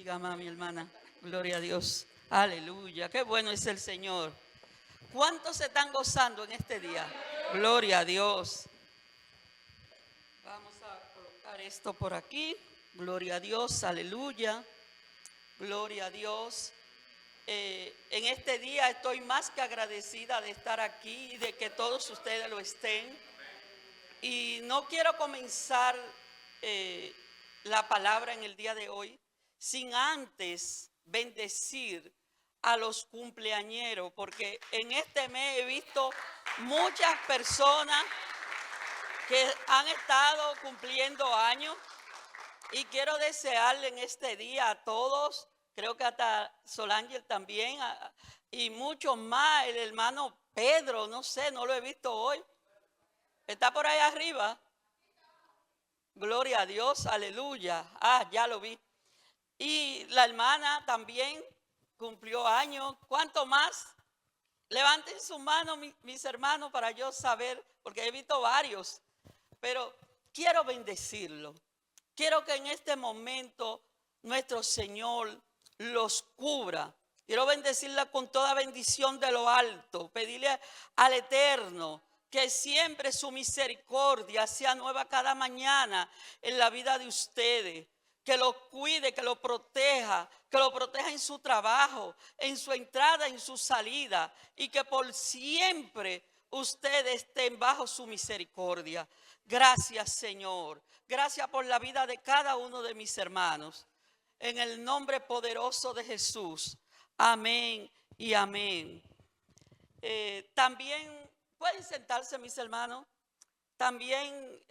bendiga más, mi hermana. Gloria a Dios. Aleluya. Qué bueno es el Señor. ¿Cuántos se están gozando en este día? Gloria a Dios. Vamos a colocar esto por aquí. Gloria a Dios. Aleluya. Gloria a Dios. En este día estoy más que agradecida de estar aquí y de que todos ustedes lo estén. Y no quiero comenzar la palabra en el día de hoy sin antes bendecir a los cumpleañeros, porque en este mes he visto muchas personas que han estado cumpliendo años y quiero desearle en este día a todos, creo que hasta Solángel también y muchos más, el hermano Pedro, no sé, no lo he visto hoy. ¿Está por ahí arriba? Gloria a Dios, aleluya. Ya lo vi. Y la hermana también cumplió años. ¿Cuánto más? Levanten su mano, mis hermanos, para yo saber, porque he visto varios. Pero quiero bendecirlo. Quiero que en este momento nuestro Señor los cubra. Quiero bendecirla con toda bendición de lo alto. Pedirle al Eterno que siempre su misericordia sea nueva cada mañana en la vida de ustedes. Que lo cuide, que lo proteja en su trabajo, en su entrada, en su salida. Y que por siempre ustedes estén bajo su misericordia. Gracias, Señor. Gracias por la vida de cada uno de mis hermanos. En el nombre poderoso de Jesús. Amén y amén. También pueden sentarse, mis hermanos. También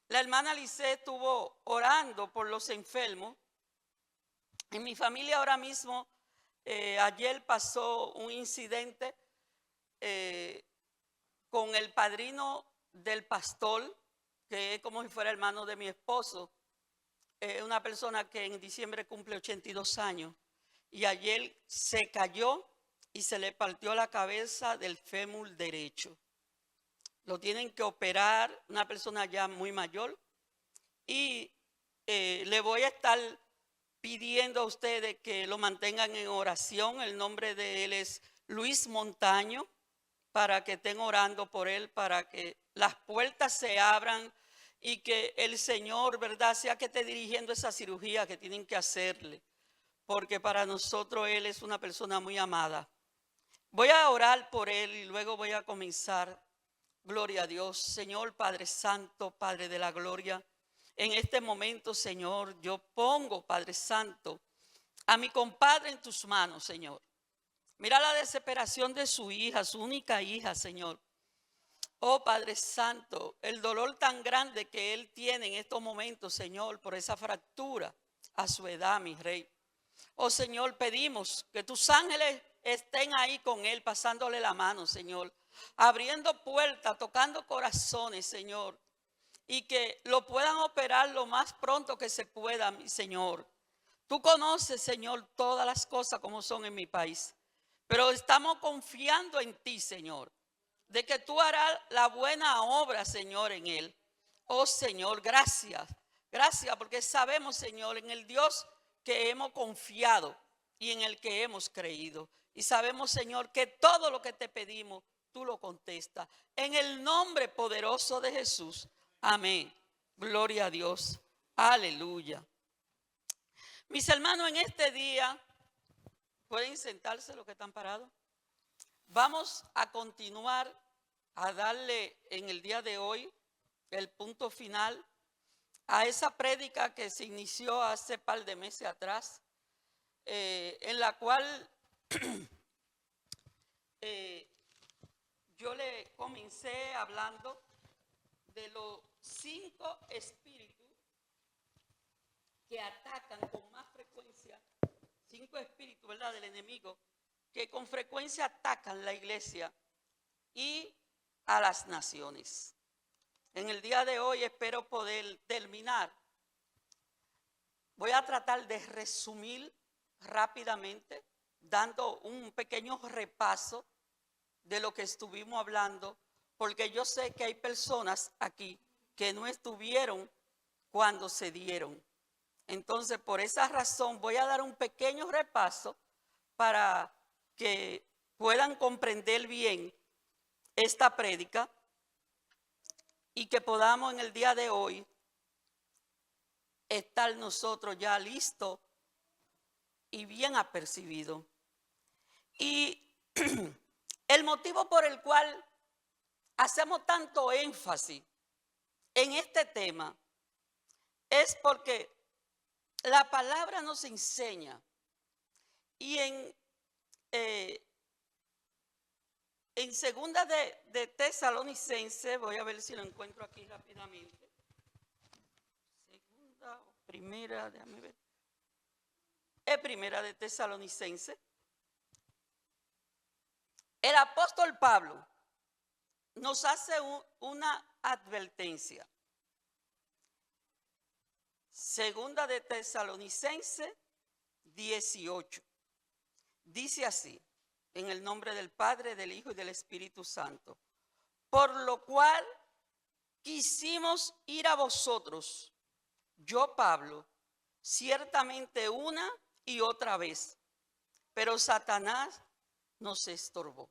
la hermana Lice estuvo orando por los enfermos. En mi familia ahora mismo, ayer pasó un incidente con el padrino del pastor, que es como si fuera hermano de mi esposo. Una persona que en diciembre cumple 82 años. Y ayer se cayó y se le partió la cabeza del fémur derecho. Lo tienen que operar, una persona ya muy mayor. Y le voy a estar pidiendo a ustedes que lo mantengan en oración. El nombre de él es Luis Montaño, para que estén orando por él, para que las puertas se abran y que el Señor, ¿verdad?, sea que esté dirigiendo esa cirugía que tienen que hacerle, porque para nosotros él es una persona muy amada. Voy a orar por él y luego voy a comenzar. Gloria a Dios. Señor Padre Santo, Padre de la gloria, en este momento, Señor, yo pongo, Padre Santo, a mi compadre en tus manos, Señor. Mira la desesperación de su hija, su única hija, Señor. Oh Padre Santo, el dolor tan grande que él tiene en estos momentos, Señor, por esa fractura a su edad, mi Rey. Oh Señor, pedimos que tus ángeles estén ahí con él, pasándole la mano, Señor, abriendo puertas, tocando corazones, Señor, y que lo puedan operar lo más pronto que se pueda, mi Señor. Tú conoces, Señor, todas las cosas como son en mi país, pero estamos confiando en ti, Señor, de que tú harás la buena obra, Señor, en él. Oh Señor, gracias. Gracias porque sabemos, Señor, en el Dios que hemos confiado y en el que hemos creído. Y sabemos, Señor, que todo lo que te pedimos, tú lo contestas. En el nombre poderoso de Jesús. Amén. Gloria a Dios. Aleluya. Mis hermanos, en este día, ¿pueden sentarse los que están parados? Vamos a continuar a darle en el día de hoy el punto final a esa prédica que se inició hace par de meses atrás, en la cual yo le comencé hablando de los 5 espíritus que atacan con más frecuencia, 5 espíritus, ¿verdad?, del enemigo, que con frecuencia atacan la iglesia y a las naciones. En el día de hoy espero poder terminar. Voy a tratar de resumir rápidamente, dando un pequeño repaso de lo que estuvimos hablando, porque yo sé que hay personas aquí que no estuvieron cuando se dieron. Entonces, por esa razón voy a dar un pequeño repaso para que puedan comprender bien esta prédica y que podamos en el día de hoy estar nosotros ya listos y bien apercibidos. Y el motivo por el cual hacemos tanto énfasis en este tema es porque la palabra nos enseña y en segunda de Tesalonicenses, voy a ver si lo encuentro aquí rápidamente. Segunda o primera, déjame ver. Es primera de Tesalonicenses. El apóstol Pablo nos hace una advertencia. Segunda de Tesalonicenses 18. Dice así, en el nombre del Padre, del Hijo y del Espíritu Santo. Por lo cual quisimos ir a vosotros, yo Pablo, ciertamente una y otra vez, pero Satanás nos estorbó.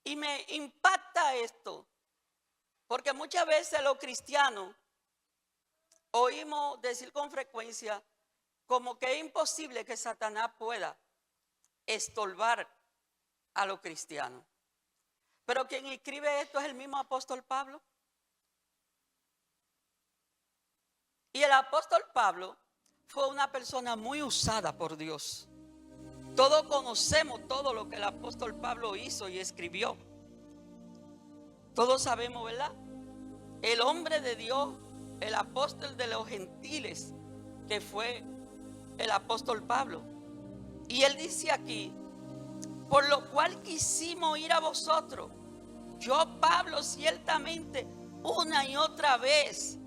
Y me impacta esto, porque muchas veces los cristianos oímos decir con frecuencia como que es imposible que Satanás pueda estorbar a los cristianos. Pero quien escribe esto es el mismo apóstol Pablo. Y el apóstol Pablo fue una persona muy usada por Dios. Todos conocemos todo lo que el apóstol Pablo hizo y escribió. Todos sabemos, ¿verdad? El hombre de Dios, el apóstol de los gentiles, que fue el apóstol Pablo. Y él dice aquí, por lo cual quisimos ir a vosotros, yo Pablo ciertamente una y otra vez,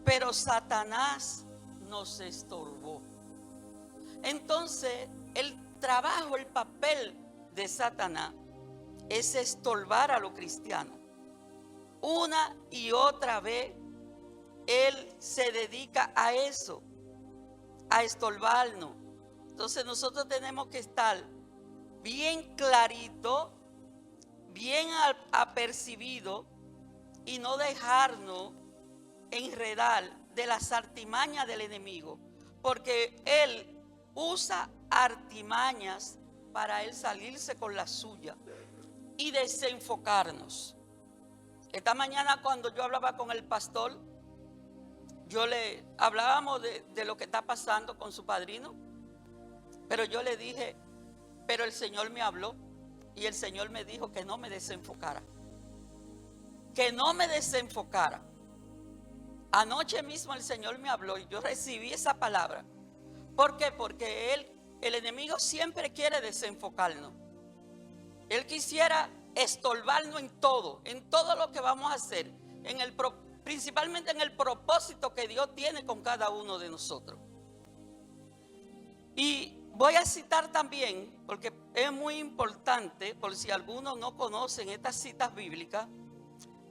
pero Satanás nos estorbó. Entonces el trabajo, el papel de Satanás es estorbar a los cristianos. Una y otra vez él se dedica a eso, a estorbarnos. Entonces nosotros tenemos que estar bien clarito, bien apercibido y no dejarnos enredar de las artimañas del enemigo, porque él usa artimañas para él salirse con la suya y desenfocarnos. Esta mañana cuando yo hablaba con el pastor, hablábamos de lo que está pasando con su padrino, pero yo le dije, pero el Señor me habló y el Señor me dijo que no me desenfocara. Que no me desenfocara. Anoche mismo el Señor me habló y yo recibí esa palabra. ¿Por qué? Porque el enemigo siempre quiere desenfocarnos. Él quisiera estorbarnos en todo lo que vamos a hacer, principalmente en el propósito que Dios tiene con cada uno de nosotros. Y voy a citar también, porque es muy importante, por si algunos no conocen estas citas bíblicas,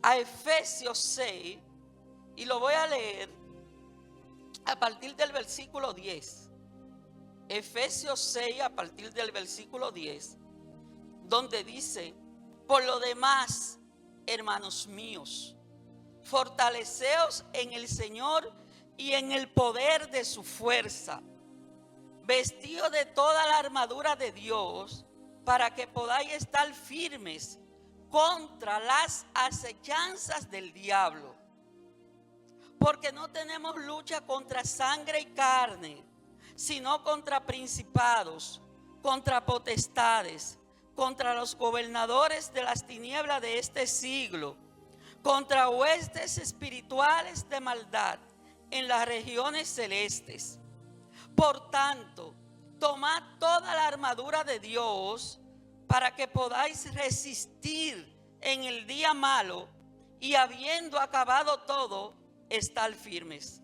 a Efesios 6, y lo voy a leer a partir del versículo 10. Efesios 6 a partir del versículo 10, donde dice, por lo demás, hermanos míos, fortaleceos en el Señor y en el poder de su fuerza, vestidos de toda la armadura de Dios, para que podáis estar firmes contra las acechanzas del diablo. Porque no tenemos lucha contra sangre y carne, sino contra principados, contra potestades, contra los gobernadores de las tinieblas de este siglo, contra huestes espirituales de maldad en las regiones celestes. Por tanto, tomad toda la armadura de Dios para que podáis resistir en el día malo y habiendo acabado todo, estar firmes.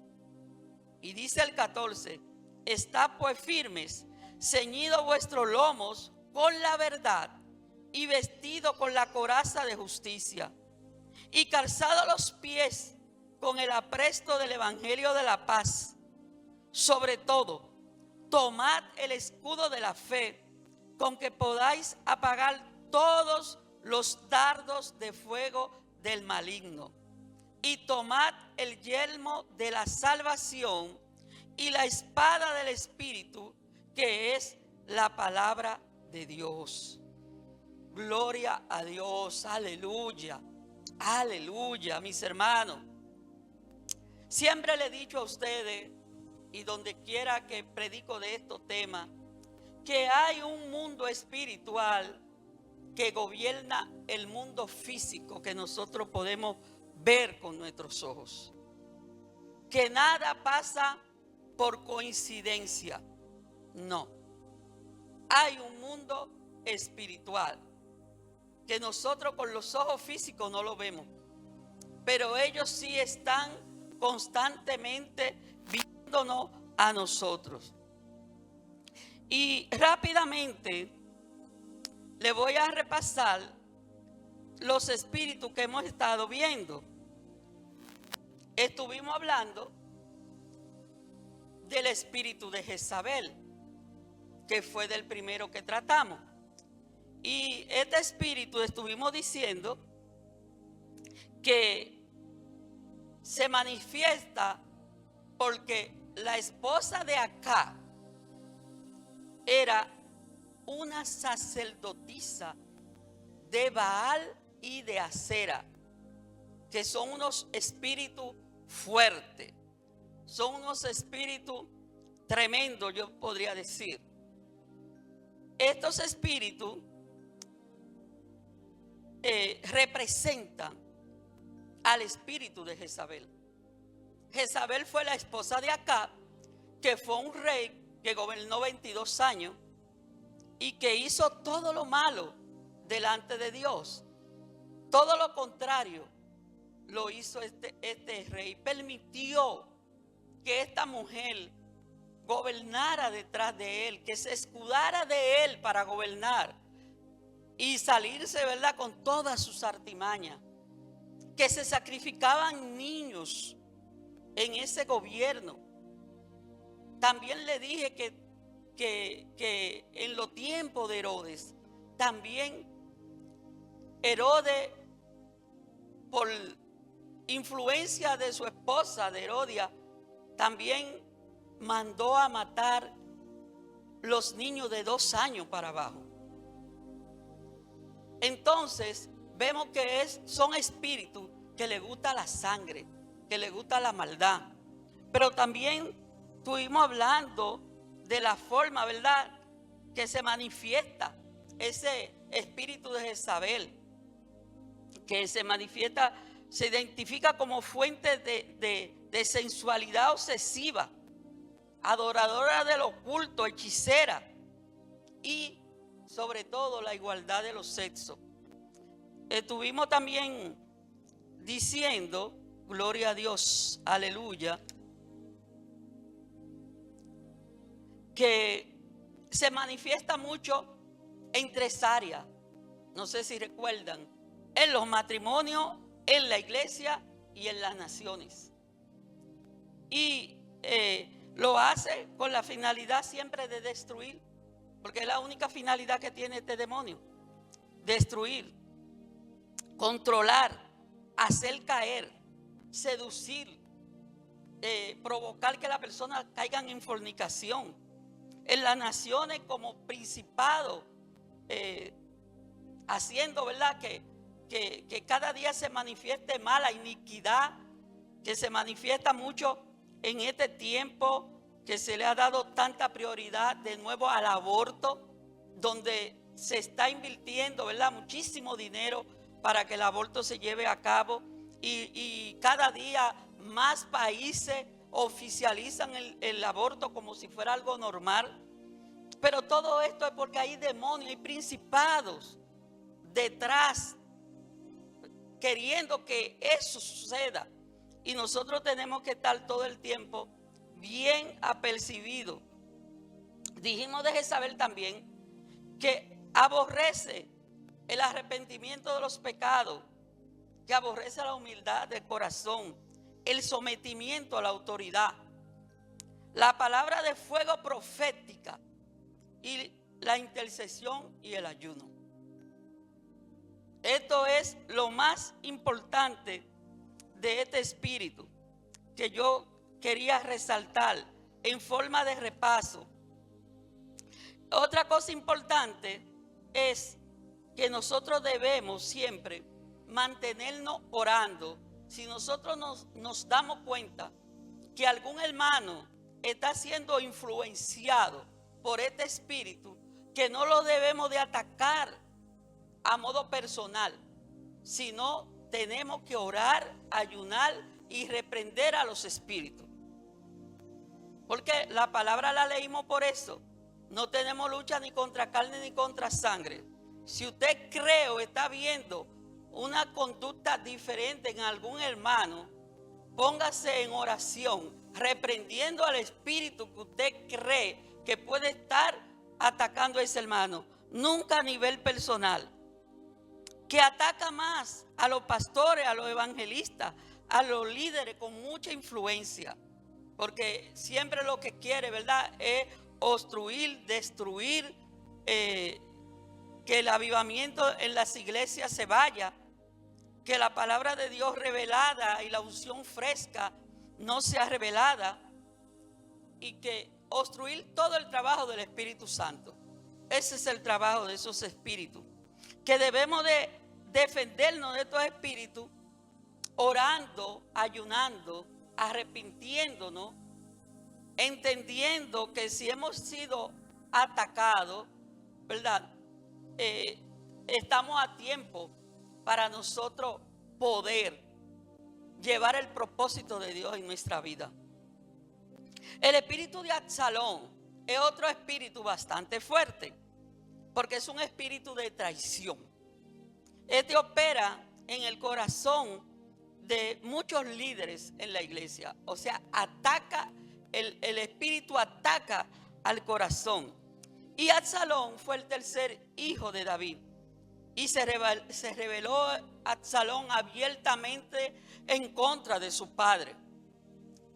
Y dice el 14, estad pues firmes, ceñidos vuestros lomos con la verdad y vestido con la coraza de justicia y calzados los pies con el apresto del evangelio de la paz. Sobre todo, tomad el escudo de la fe, con que podáis apagar todos los dardos de fuego del maligno. Y tomad el yelmo de la salvación y la espada del Espíritu, que es la palabra de Dios. Gloria a Dios, aleluya, aleluya, mis hermanos. Siempre le he dicho a ustedes, y donde quiera que predico de estos temas, que hay un mundo espiritual que gobierna el mundo físico que nosotros podemos ver con nuestros ojos. Que nada pasa por coincidencia. No. Hay un mundo espiritual que nosotros con los ojos físicos no lo vemos. Pero ellos sí están constantemente viéndonos a nosotros. Y rápidamente le voy a repasar los espíritus que hemos estado viendo. Estuvimos hablando del espíritu de Jezabel, que fue del primero que tratamos. Y este espíritu estuvimos diciendo que se manifiesta porque la esposa de Acab era una sacerdotisa de Baal y de Acera, que son unos espíritus fuertes, son unos espíritus tremendos, yo podría decir. Estos espíritus representan al espíritu de Jezabel. Jezabel fue la esposa de Acab, que fue un rey que gobernó 22 años y que hizo todo lo malo delante de Dios. Todo lo contrario lo hizo este rey. Permitió que esta mujer gobernara detrás de él, que se escudara de él para gobernar y salirse, ¿verdad?, con todas sus artimañas. Que se sacrificaban niños en ese gobierno. También le dije que en los tiempos de Herodes, también Herodes, por influencia de su esposa, de Herodia, también mandó a matar los niños de 2 años para abajo. Entonces, vemos que son espíritus que le gusta la sangre, que le gusta la maldad. Pero también estuvimos hablando de la forma, ¿verdad?, que se manifiesta ese espíritu de Jezabel, que se manifiesta, se identifica como fuente de sensualidad obsesiva, adoradora del oculto, hechicera y sobre todo la igualdad de los sexos. Estuvimos también diciendo, gloria a Dios, aleluya, que se manifiesta mucho en 3 áreas. No sé si recuerdan, en los matrimonios, en la iglesia y en las naciones. Y lo hace con la finalidad siempre de destruir, porque es la única finalidad que tiene este demonio: destruir, controlar, hacer caer, seducir, provocar que la persona caiga en fornicación. En las naciones como principado, haciendo, ¿verdad?, que cada día se manifieste más la iniquidad, que se manifiesta mucho en este tiempo que se le ha dado tanta prioridad de nuevo al aborto, donde se está invirtiendo, ¿verdad?, muchísimo dinero para que el aborto se lleve a cabo, y cada día más países oficializan el aborto como si fuera algo normal. Pero todo esto es porque hay demonios y principados detrás queriendo que eso suceda, y nosotros tenemos que estar todo el tiempo bien apercibidos. Dijimos de Jezabel también que aborrece el arrepentimiento de los pecados, que aborrece la humildad del corazón, el sometimiento a la autoridad, la palabra de fuego profética y la intercesión y el ayuno. Esto es lo más importante de este espíritu que yo quería resaltar en forma de repaso. Otra cosa importante es que nosotros debemos siempre mantenernos orando. Si nosotros nos damos cuenta que algún hermano está siendo influenciado por este espíritu, que no lo debemos de atacar a modo personal, sino tenemos que orar, ayunar y reprender a los espíritus. Porque la palabra la leímos por eso. No tenemos lucha ni contra carne ni contra sangre. Si usted cree o está viendo una conducta diferente en algún hermano, póngase en oración, reprendiendo al espíritu que usted cree que puede estar atacando a ese hermano. Nunca a nivel personal, que ataca más a los pastores, a los evangelistas, a los líderes con mucha influencia. Porque siempre lo que quiere, ¿verdad?, es obstruir, destruir, que el avivamiento en las iglesias se vaya, que la palabra de Dios revelada y la unción fresca no sea revelada, y que obstruir todo el trabajo del Espíritu Santo. Ese es el trabajo de esos espíritus, que debemos de defendernos de estos espíritus orando, ayunando, arrepintiéndonos, entendiendo que si hemos sido atacados, ¿verdad?, estamos a tiempo para nosotros poder llevar el propósito de Dios en nuestra vida. El espíritu de Absalón es otro espíritu bastante fuerte, porque es un espíritu de traición. Este opera en el corazón de muchos líderes en la iglesia. O sea, ataca, el espíritu ataca al corazón. Y Absalón fue el tercer hijo de David. Y se rebeló Absalón abiertamente en contra de su padre.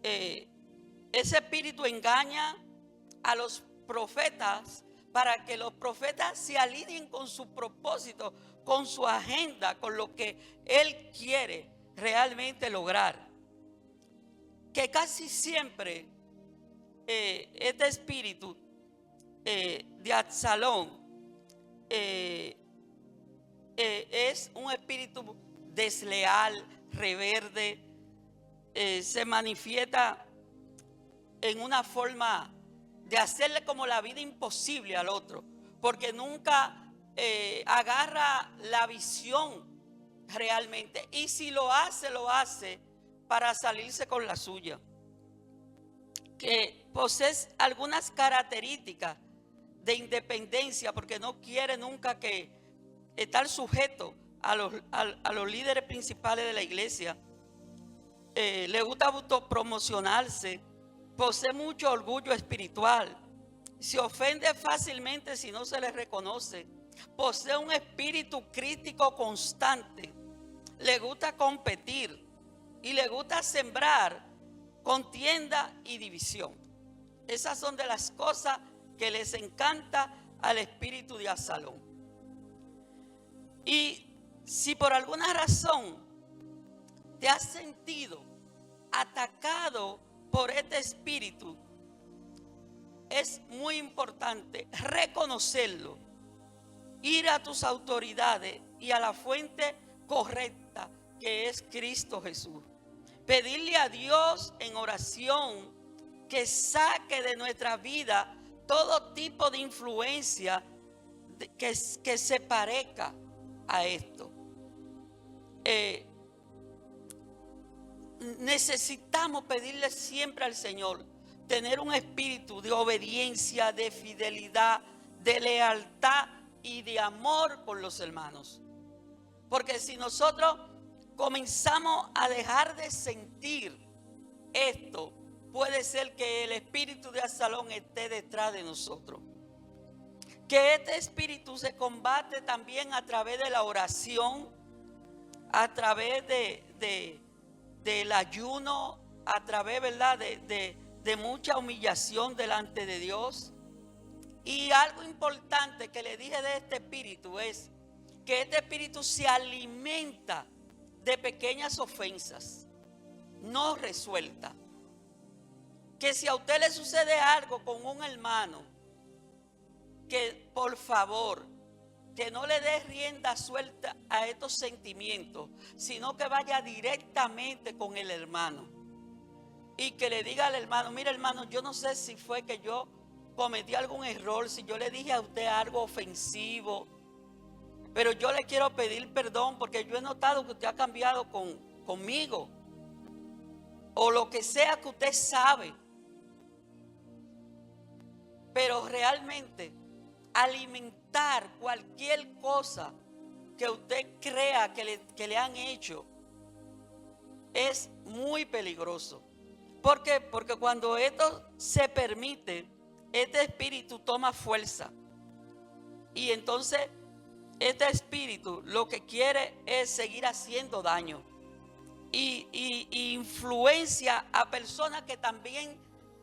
Ese espíritu engaña a los profetas para que los profetas se alineen con su propósito, con su agenda, con lo que él quiere realmente lograr. Que casi siempre este espíritu de Absalón es un espíritu desleal, rebelde, se manifiesta en una forma de hacerle como la vida imposible al otro, porque nunca agarra la visión realmente, y si lo hace para salirse con la suya. Que posee algunas características de independencia, porque no quiere nunca que estar sujeto a los líderes principales de la iglesia. Le gusta autopromocionarse, posee mucho orgullo espiritual, se ofende fácilmente si no se le reconoce, posee un espíritu crítico constante, le gusta competir y le gusta sembrar contienda y división. Esas son de las cosas que les encanta al espíritu de Absalón. Y si por alguna razón te has sentido atacado por este espíritu, es muy importante reconocerlo, ir a tus autoridades y a la fuente correcta, que es Cristo Jesús. Pedirle a Dios en oración que saque de nuestra vida todo tipo de influencia que se parezca a esto. Necesitamos pedirle siempre al Señor tener un espíritu de obediencia, de fidelidad, de lealtad y de amor por los hermanos. Porque si nosotros comenzamos a dejar de sentir esto, puede ser que el espíritu de Absalón esté detrás de nosotros. Que este espíritu se combate también a través de la oración, a través de del ayuno, a través, ¿verdad?, de mucha humillación delante de Dios. Y algo importante que le dije de este espíritu es que este espíritu se alimenta de pequeñas ofensas no resueltas. Que si a usted le sucede algo con un hermano, que por favor, que no le dé rienda suelta a estos sentimientos, sino que vaya directamente con el hermano y que le diga al hermano: mira, hermano, yo no sé si fue que yo cometí algún error, si yo le dije a usted algo ofensivo, pero yo le quiero pedir perdón porque yo he notado que usted ha cambiado conmigo, o lo que sea que usted sabe. Pero realmente alimentar cualquier cosa que usted crea que le han hecho es muy peligroso. ¿Por qué? Porque cuando esto se permite, este espíritu toma fuerza. Y entonces este espíritu lo que quiere es seguir haciendo daño. Y influencia a personas que también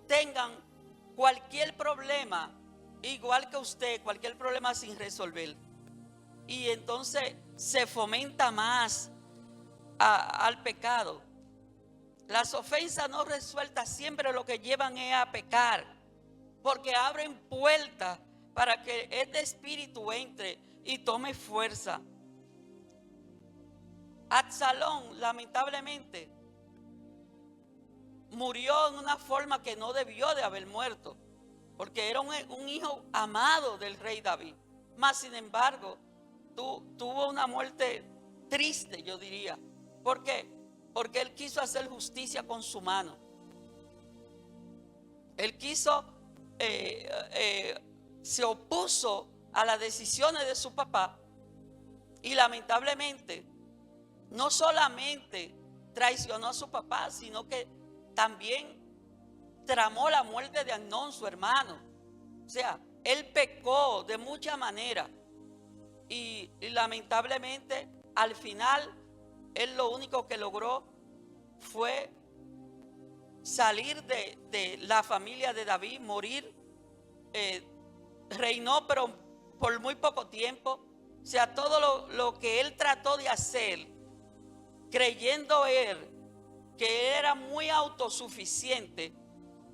tengan cualquier problema, igual que usted, cualquier problema sin resolver. Y entonces se fomenta más al pecado. Las ofensas no resueltas siempre lo que llevan es a pecar, porque abren puertas para que este espíritu entre y tome fuerza. Absalón, lamentablemente, murió en una forma que no debió de haber muerto, porque era un hijo amado del rey David. Mas, sin embargo, tuvo una muerte triste, yo diría. ¿Por qué? Porque él quiso hacer justicia con su mano. Él quiso, se opuso a las decisiones de su papá y lamentablemente no solamente traicionó a su papá, sino que también tramó la muerte de Amnón, su hermano. O sea, él pecó de muchas maneras y lamentablemente al final él lo único que logró fue salir de la familia de David, morir. Reinó pero por muy poco tiempo. O sea, todo lo que él trató de hacer, creyendo él que él era muy autosuficiente,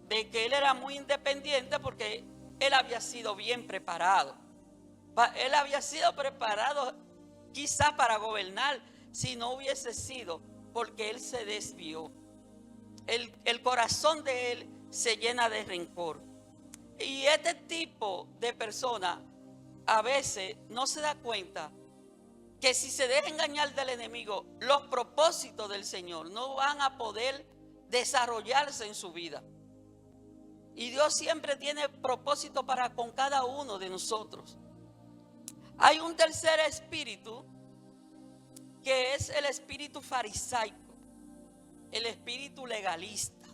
de que él era muy independiente, porque él había sido bien preparado. Él había sido preparado quizás para gobernar, si no hubiese sido porque él se desvió. El corazón de él se llena de rencor. Y este tipo de persona a veces no se da cuenta que si se deja engañar del enemigo, los propósitos del Señor no van a poder desarrollarse en su vida. Y Dios siempre tiene propósito para con cada uno de nosotros. Hay un tercer espíritu que es el espíritu farisaico, el espíritu legalista.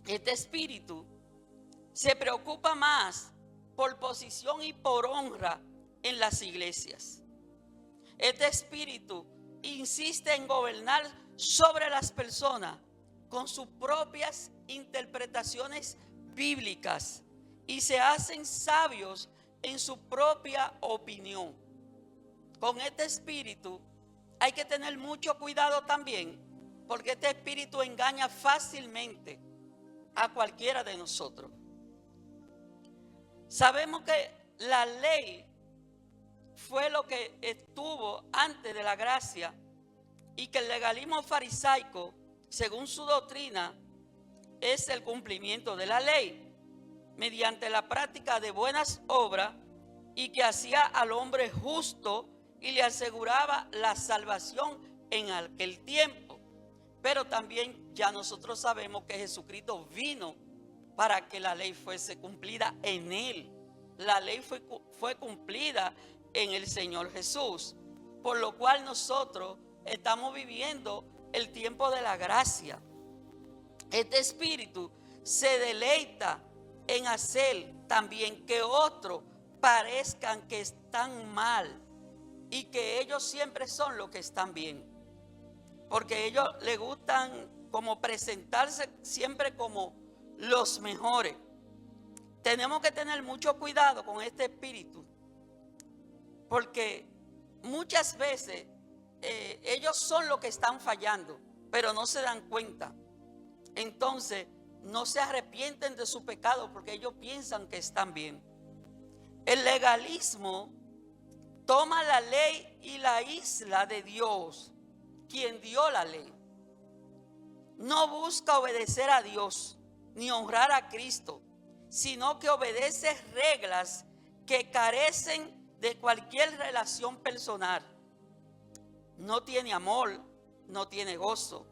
Este espíritu se preocupa más por posición y por honra en las iglesias. Este espíritu insiste en gobernar sobre las personas con sus propias interpretaciones bíblicas y se hacen sabios en su propia opinión. Con este espíritu hay que tener mucho cuidado también, porque este espíritu engaña fácilmente a cualquiera de nosotros. Sabemos que la ley fue lo que estuvo antes de la gracia y que el legalismo farisaico, según su doctrina, es el cumplimiento de la ley mediante la práctica de buenas obras y que hacía al hombre justo y le aseguraba la salvación en aquel tiempo. Pero también ya nosotros sabemos que Jesucristo vino para que la ley fuese cumplida en él. La ley fue cumplida en el Señor Jesús, por lo cual nosotros estamos viviendo el tiempo de la gracia. Este espíritu se deleita en hacer también que otros parezcan que están mal y que ellos siempre son los que están bien. porque ellos les gustan como presentarse siempre como los mejores. Tenemos que tener mucho cuidado con este espíritu, porque muchas veces ellos son los que están fallando, pero no se dan cuenta. Entonces no se arrepienten de su pecado porque ellos piensan que están bien. El legalismo toma la ley y la aísla de Dios, quien dio la ley. No busca obedecer a Dios ni honrar a Cristo, sino que obedece reglas que carecen de cualquier relación personal. No tiene amor, no tiene gozo.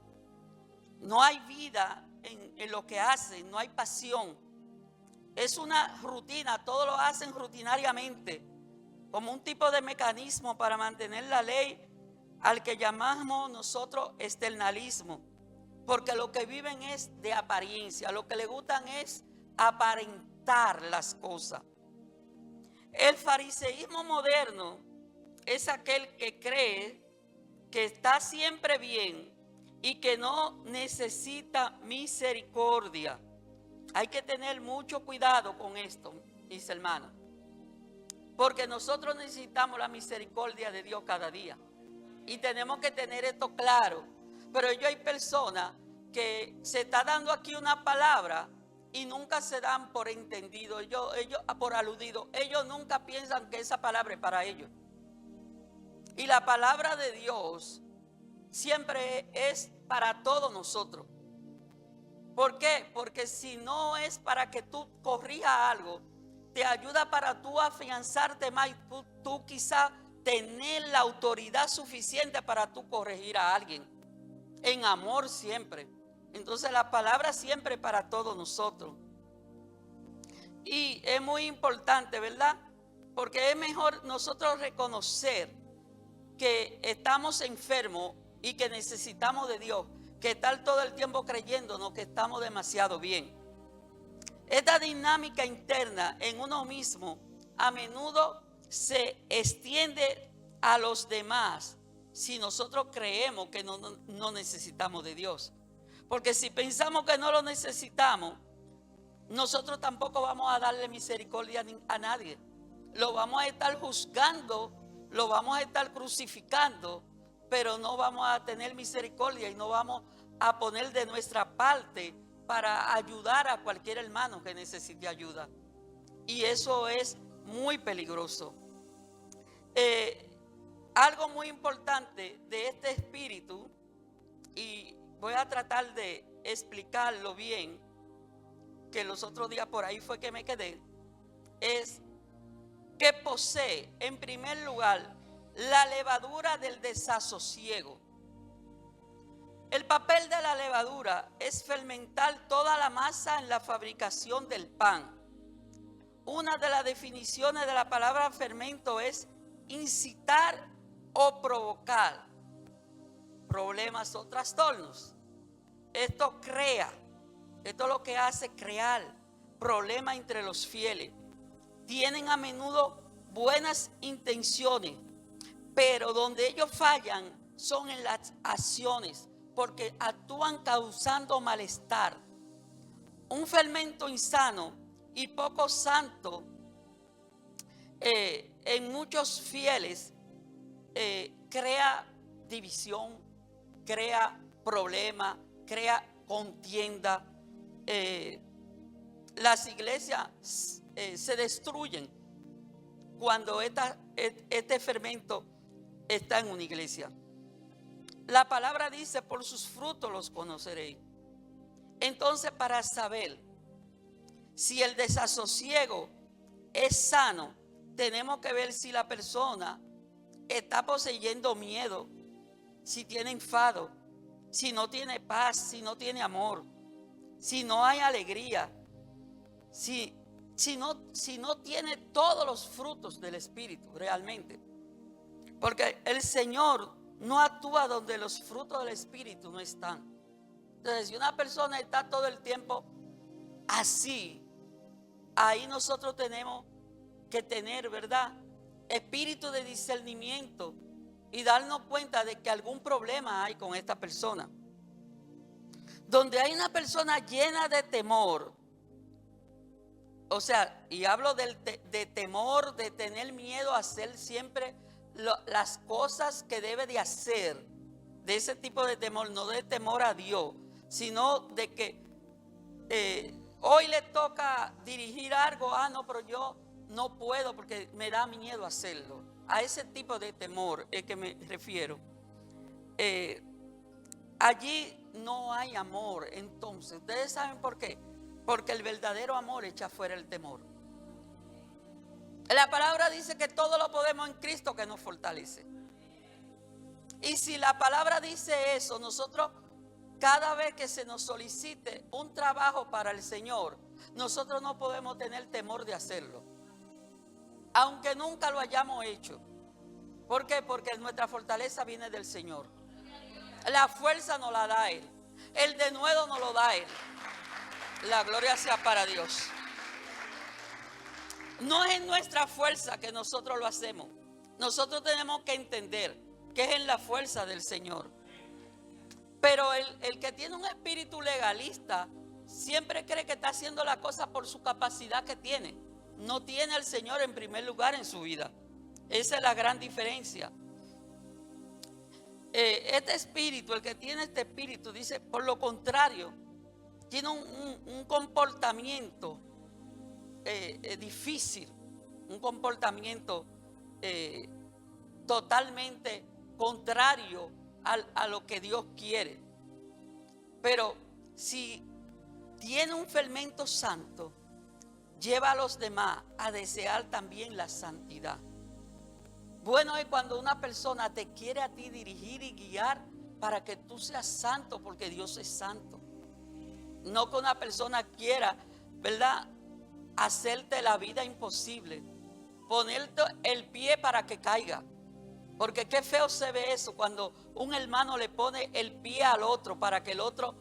No hay vida en lo que hacen, no hay pasión. Es una rutina, todo lo hacen rutinariamente, como un tipo de mecanismo para mantener la ley, al que llamamos nosotros externalismo, porque lo que viven es de apariencia, lo que les gustan es aparentar las cosas. El fariseísmo moderno es aquel que cree que está siempre bien y que no necesita misericordia. Hay que tener mucho cuidado con esto, mis hermanos, porque nosotros necesitamos la misericordia de Dios cada día y tenemos que tener esto claro. Pero hay personas que se está dando aquí una palabra y nunca se dan por entendido, ellos por aludido. Ellos nunca piensan que esa palabra es para ellos. Y la palabra de Dios siempre es para todos nosotros. ¿Por qué? Porque si no es para que tú corrijas algo, te ayuda para tú afianzarte más y tú quizá tener la autoridad suficiente para tú corregir a alguien. En amor siempre. Entonces la palabra siempre para todos nosotros. Y es muy importante, ¿verdad? Porque es mejor nosotros reconocer que estamos enfermos y que necesitamos de Dios, que estar todo el tiempo creyéndonos que estamos demasiado bien. Esta dinámica interna en uno mismo a menudo se extiende a los demás si nosotros creemos que no necesitamos de Dios. Porque si pensamos que no lo necesitamos, nosotros tampoco vamos a darle misericordia a nadie. Lo vamos a estar juzgando, lo vamos a estar crucificando, pero no vamos a tener misericordia y no vamos a poner de nuestra parte para ayudar a cualquier hermano que necesite ayuda. Y eso es muy peligroso. Algo muy importante de este espíritu, y voy a tratar de explicarlo bien, que los otros días por ahí fue que me quedé, es que posee en primer lugar la levadura del desasosiego. El papel de la levadura es fermentar toda la masa en la fabricación del pan. Una de las definiciones de la palabra fermento es incitar o provocar problemas o trastornos. Esto es lo que hace crear problemas entre los fieles. Tienen a menudo buenas intenciones, pero donde ellos fallan son en las acciones, porque actúan causando malestar. Un fermento insano y poco santo en muchos fieles crea división, crea problemas, crea contienda. Las iglesias se destruyen cuando este fermento está en una iglesia. La palabra dice: por sus frutos los conoceréis. Entonces, para saber si el desasosiego es sano, tenemos que ver si la persona está poseyendo miedo, si tiene enfado, si no tiene paz, si no tiene amor, si no hay alegría, si no tiene todos los frutos del Espíritu realmente. Porque el Señor no actúa donde los frutos del Espíritu no están. Entonces, si una persona está todo el tiempo así, ahí nosotros tenemos que tener, ¿verdad?, espíritu de discernimiento y darnos cuenta de que algún problema hay con esta persona. Donde hay una persona llena de temor, o sea, y hablo de temor, de tener miedo a hacer siempre las cosas que debe de hacer, de ese tipo de temor, no de temor a Dios, sino de que hoy le toca dirigir algo, no, pero yo no puedo porque me da miedo hacerlo. A ese tipo de temor es que me refiero. Allí no hay amor. Entonces, ¿ustedes saben por qué? Porque el verdadero amor echa fuera el temor. La palabra dice que todo lo podemos en Cristo que nos fortalece. Y si la palabra dice eso, nosotros cada vez que se nos solicite un trabajo para el Señor, nosotros no podemos tener temor de hacerlo, aunque nunca lo hayamos hecho. ¿Por qué? Porque nuestra fortaleza viene del Señor. La fuerza nos la da Él. El denuedo nos lo da Él. La gloria sea para Dios. No es en nuestra fuerza que nosotros lo hacemos. Nosotros tenemos que entender que es en la fuerza del Señor. Pero el que tiene un espíritu legalista siempre cree que está haciendo la cosa por su capacidad que tiene. No tiene al Señor en primer lugar en su vida. Esa es la gran diferencia. Este espíritu, el que tiene este espíritu, dice, por lo contrario, tiene un comportamiento difícil, un comportamiento totalmente contrario a lo que Dios quiere. Pero si tiene un fermento santo, lleva a los demás a desear también la santidad. Bueno es cuando una persona te quiere a ti dirigir y guiar para que tú seas santo, porque Dios es santo. No que una persona quiera, ¿verdad?, hacerte la vida imposible, ponerte el pie para que caiga. Porque qué feo se ve eso cuando un hermano le pone el pie al otro para que el otro,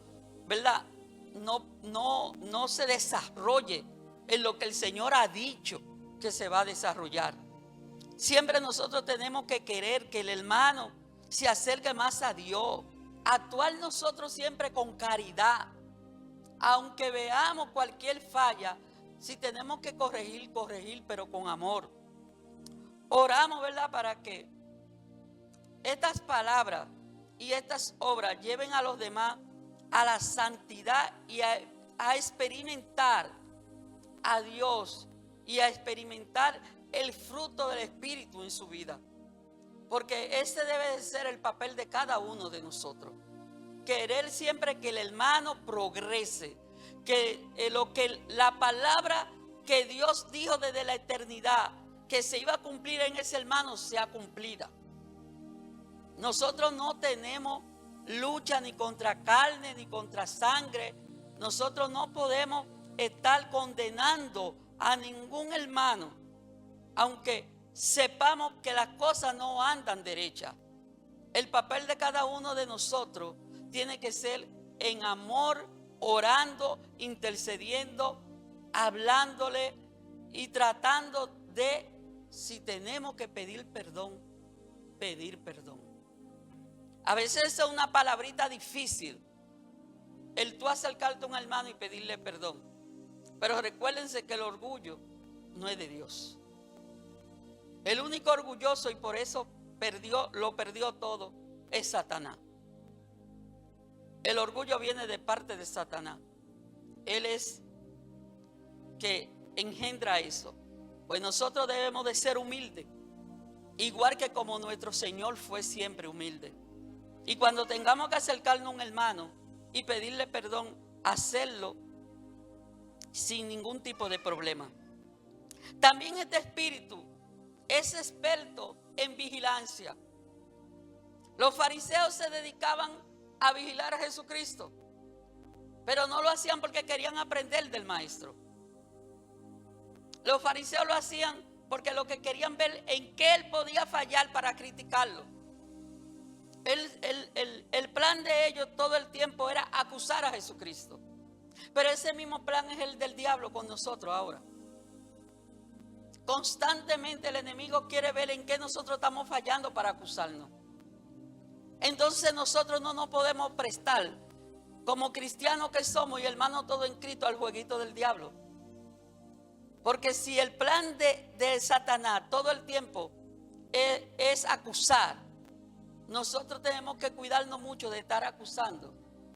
¿verdad?, no se desarrolle en lo que el Señor ha dicho que se va a desarrollar. Siempre nosotros tenemos que querer que el hermano se acerque más a Dios. Actuar nosotros siempre con caridad. Aunque veamos cualquier falla, si tenemos que corregir, pero con amor. Oramos, ¿verdad?, para que estas palabras y estas obras lleven a los demás a la santidad y a experimentar a Dios y a experimentar el fruto del Espíritu en su vida. Porque ese debe de ser el papel de cada uno de nosotros. Querer siempre que el hermano progrese, que la palabra que Dios dijo desde la eternidad que se iba a cumplir en ese hermano sea cumplida. Nosotros no tenemos lucha ni contra carne ni contra sangre. Nosotros no podemos estar condenando a ningún hermano, aunque sepamos que las cosas no andan derechas. El papel de cada uno de nosotros tiene que ser en amor, orando, intercediendo, hablándole y tratando de, si tenemos que pedir perdón, pedir perdón. A veces es una palabrita difícil el tú acercarte a un hermano y pedirle perdón. Pero recuérdense que el orgullo no es de Dios. El único orgulloso, y por eso lo perdió todo, es Satanás. El orgullo viene de parte de Satanás. Él es que engendra eso. Pues nosotros debemos de ser humildes, igual que como nuestro Señor fue siempre humilde. Y cuando tengamos que acercarnos a un hermano y pedirle perdón, hacerlo sin ningún tipo de problema. También este espíritu es experto en vigilancia. Los fariseos se dedicaban a vigilar a Jesucristo, pero no lo hacían porque querían aprender del maestro. Los fariseos lo hacían porque lo que querían ver en qué él podía fallar para criticarlo. El plan de ellos todo el tiempo era acusar a Jesucristo. Pero ese mismo plan es el del diablo con nosotros ahora. Constantemente el enemigo quiere ver en qué nosotros estamos fallando para acusarnos. Entonces nosotros no nos podemos prestar, como cristianos que somos y hermanos todos en Cristo, al jueguito del diablo. Porque si el plan de Satanás todo el tiempo es acusar, nosotros tenemos que cuidarnos mucho de estar acusando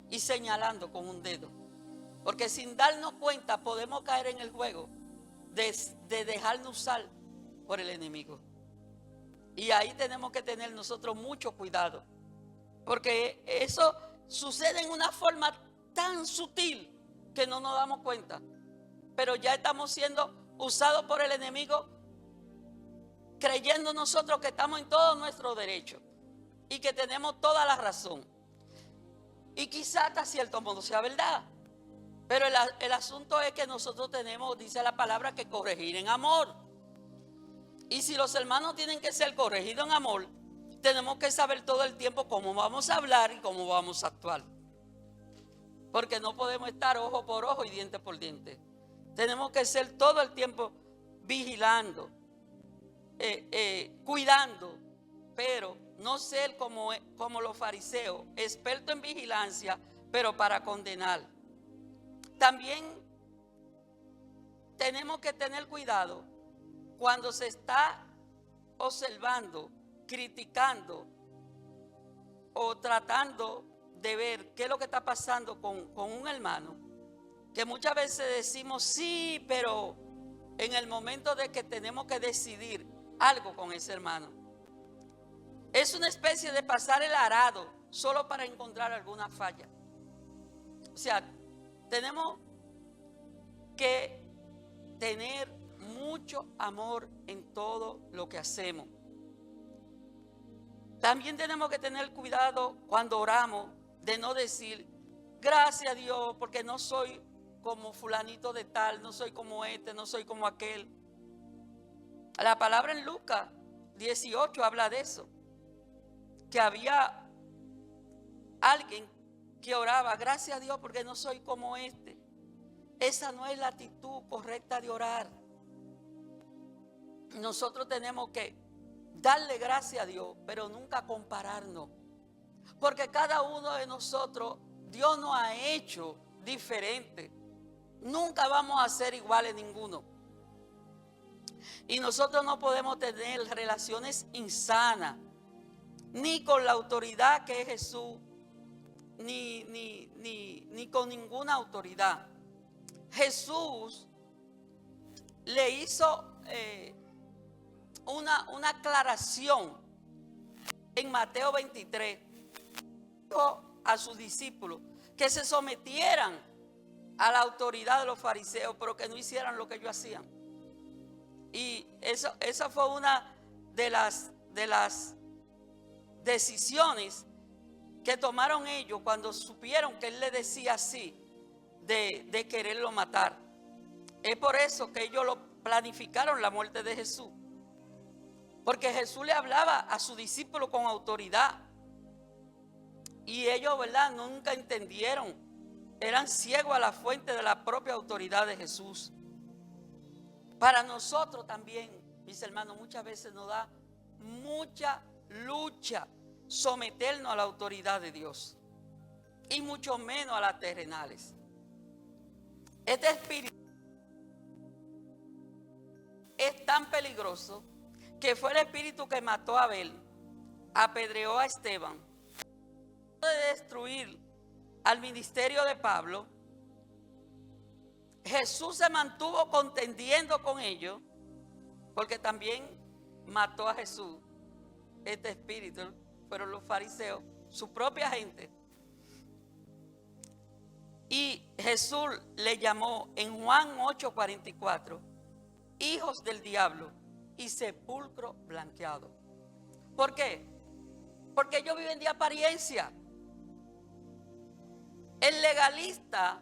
y señalando con un dedo. Porque sin darnos cuenta podemos caer en el juego de dejarnos usar por el enemigo. Y ahí tenemos que tener nosotros mucho cuidado. Porque eso sucede en una forma tan sutil que no nos damos cuenta. Pero ya estamos siendo usados por el enemigo, creyendo nosotros que estamos en todo nuestro derecho y que tenemos toda la razón. Y quizá hasta cierto modo sea verdad. Pero el asunto es que nosotros tenemos, dice la palabra, que corregir en amor. Y si los hermanos tienen que ser corregidos en amor, tenemos que saber todo el tiempo cómo vamos a hablar y cómo vamos a actuar. Porque no podemos estar ojo por ojo y diente por diente. Tenemos que ser todo el tiempo vigilando, cuidando, pero no ser como los fariseos, expertos en vigilancia, pero para condenar. También tenemos que tener cuidado cuando se está observando, criticando o tratando de ver qué es lo que está pasando con un hermano, que muchas veces decimos sí, pero en el momento de que tenemos que decidir algo con ese hermano, es una especie de pasar el arado solo para encontrar alguna falla. O sea, tenemos que tener mucho amor en todo lo que hacemos. También tenemos que tener cuidado cuando oramos de no decir gracias a Dios porque no soy como fulanito de tal, no soy como este, no soy como aquel. La palabra en Lucas 18 habla de eso, que había alguien que oraba gracias a Dios porque no soy como este. Esa no es la actitud correcta de orar. Nosotros tenemos que darle gracias a Dios, pero nunca compararnos. Porque cada uno de nosotros, Dios nos ha hecho diferente. Nunca vamos a ser iguales ninguno. Y nosotros no podemos tener relaciones insanas, ni con la autoridad que es Jesús, ni con ninguna autoridad. Jesús le hizo una aclaración en Mateo 23. Dijo a sus discípulos que se sometieran a la autoridad de los fariseos, pero que no hicieran lo que ellos hacían. Y esa fue una de las decisiones que tomaron ellos cuando supieron que él le decía así, de quererlo matar. Es por eso que ellos lo planificaron la muerte de Jesús. Porque Jesús le hablaba a sus discípulos con autoridad. Y ellos, ¿verdad?, nunca entendieron. Eran ciegos a la fuente de la propia autoridad de Jesús. Para nosotros también, mis hermanos, muchas veces nos da mucha lucha someternos a la autoridad de Dios. Y mucho menos a las terrenales. Este espíritu es tan peligroso que fue el espíritu que mató a Abel, apedreó a Esteban, de destruir al ministerio de Pablo. Jesús se mantuvo contendiendo con ellos, porque también mató a Jesús. Este espíritu fueron los fariseos, su propia gente. Y Jesús le llamó en Juan 8:44 hijos del diablo y sepulcro blanqueado. ¿Por qué? Porque ellos viven de apariencia. El legalista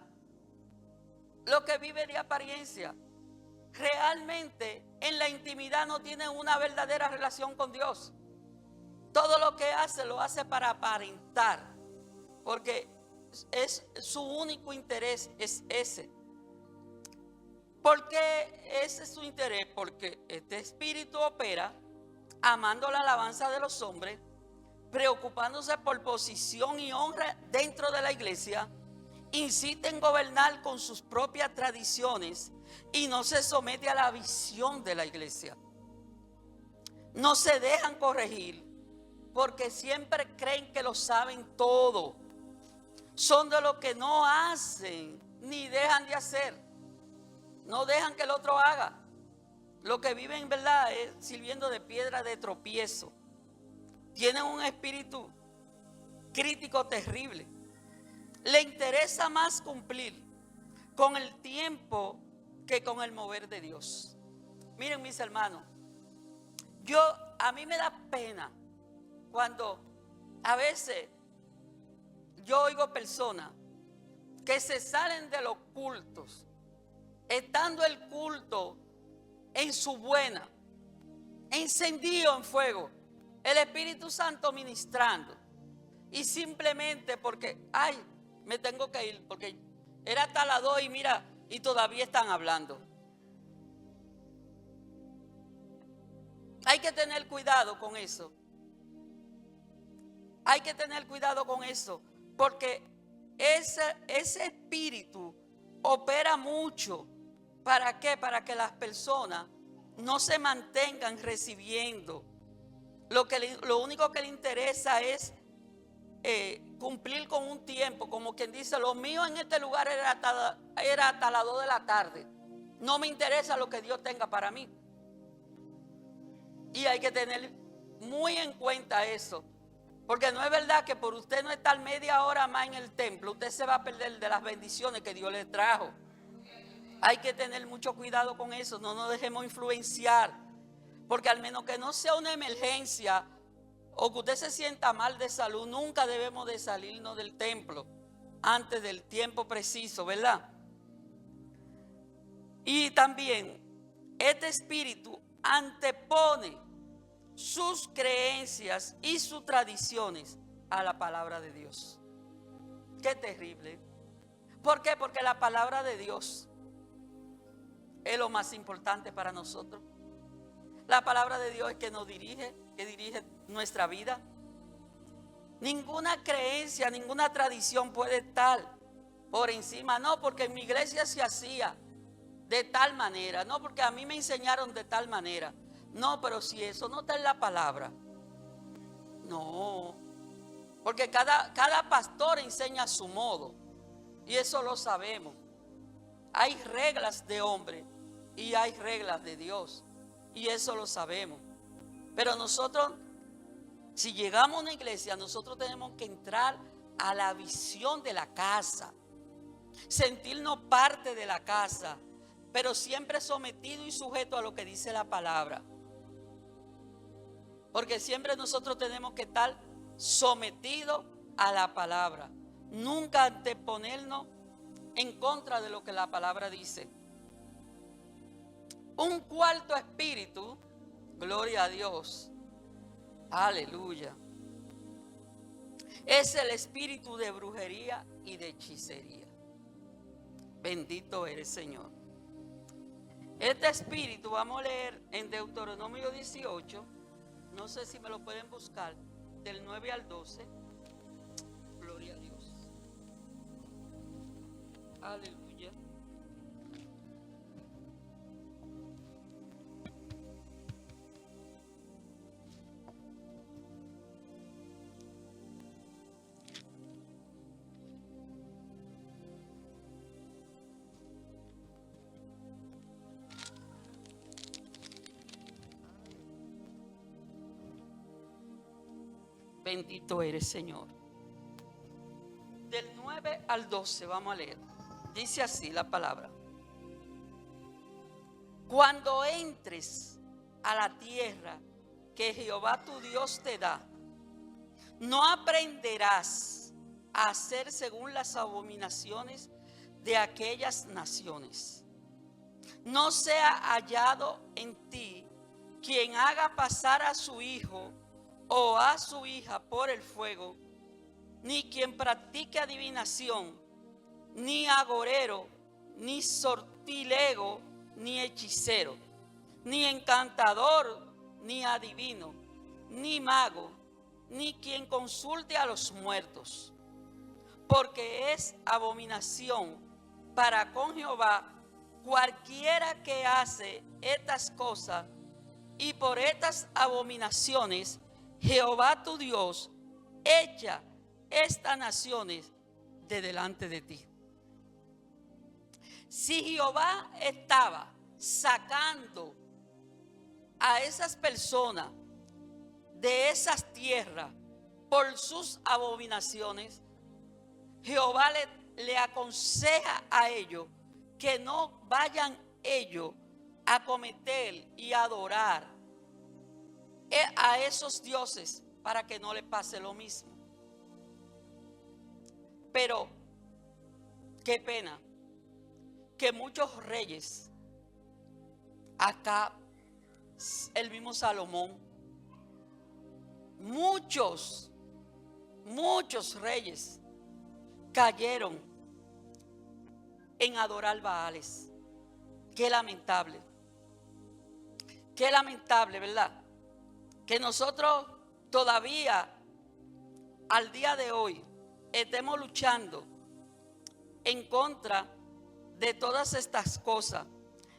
lo que vive de apariencia, realmente en la intimidad no tiene una verdadera relación con Dios. Todo lo que hace lo hace para aparentar, porque es su único interés es ese. ¿Por qué ese es su interés? Porque este espíritu opera amando la alabanza de los hombres, preocupándose por posición y honra dentro de la iglesia, insiste en gobernar con sus propias tradiciones y no se somete a la visión de la iglesia. No se dejan corregir porque siempre creen que lo saben todo. Son de los que no hacen ni dejan de hacer. No dejan que el otro haga. Lo que viven en verdad es sirviendo de piedra de tropiezo. Tienen un espíritu crítico terrible. Le interesa más cumplir con el tiempo que con el mover de Dios. Miren, mis hermanos, a mí me da pena cuando a veces yo oigo personas que se salen de los cultos, estando el culto en su buena, encendido en fuego, el Espíritu Santo ministrando, y simplemente porque, ay, me tengo que ir, porque era hasta las 2 y mira, y todavía están hablando. Hay que tener cuidado con eso. Hay que tener cuidado con eso, porque ese espíritu opera mucho. ¿Para qué? Para que las personas no se mantengan recibiendo. Lo único que le interesa es cumplir con un tiempo, como quien dice, lo mío en este lugar era hasta las 2 de la tarde. No me interesa lo que Dios tenga para mí. Y hay que tener muy en cuenta eso. Porque no es verdad que por usted no estar media hora más en el templo, usted se va a perder de las bendiciones que Dios le trajo. Hay que tener mucho cuidado con eso, no nos dejemos influenciar. Porque al menos que no sea una emergencia o que usted se sienta mal de salud, nunca debemos de salirnos del templo antes del tiempo preciso, ¿verdad? Y también este espíritu antepone sus creencias y sus tradiciones a la palabra de Dios. Qué terrible. ¿Por qué? Porque la palabra de Dios es lo más importante para nosotros. La palabra de Dios es que nos dirige, que dirige nuestra vida. Ninguna creencia, ninguna tradición puede estar por encima. No, porque en mi iglesia se hacía de tal manera. No, porque a mí me enseñaron de tal manera. No, pero si eso no está en la palabra. No, porque cada pastor enseña a su modo. Y eso lo sabemos. Hay reglas de hombre y hay reglas de Dios. Y eso lo sabemos. Pero nosotros, si llegamos a una iglesia, nosotros tenemos que entrar a la visión de la casa. Sentirnos parte de la casa, pero siempre sometido y sujeto a lo que dice la palabra. Porque siempre nosotros tenemos que estar sometidos a la palabra. Nunca anteponernos en contra de lo que la palabra dice. Un cuarto espíritu, gloria a Dios, aleluya, es el espíritu de brujería y de hechicería. Bendito eres, Señor. Este espíritu, vamos a leer en Deuteronomio 18, no sé si me lo pueden buscar, del 9 al 12. Gloria a Dios. Aleluya. Bendito eres, Señor. Del 9 al 12 vamos a leer. Dice así la palabra. Cuando entres a la tierra que Jehová tu Dios te da, no aprenderás a hacer según las abominaciones de aquellas naciones. No sea hallado en ti quien haga pasar a su hijo o a su hija por el fuego, ni quien practique adivinación, ni agorero, ni sortilego, ni hechicero, ni encantador, ni adivino, ni mago, ni quien consulte a los muertos, porque es abominación para con Jehová cualquiera que hace estas cosas, y por estas abominaciones Jehová tu Dios echa estas naciones de delante de ti. Si Jehová estaba sacando a esas personas de esas tierras por sus abominaciones, Jehová le aconseja a ellos que no vayan ellos a cometer y adorar a esos dioses para que no les pase lo mismo. Pero qué pena que muchos reyes, acá el mismo Salomón, muchos reyes cayeron en adorar Baales. Qué lamentable, ¿verdad? Que nosotros todavía al día de hoy estemos luchando en contra de todas estas cosas.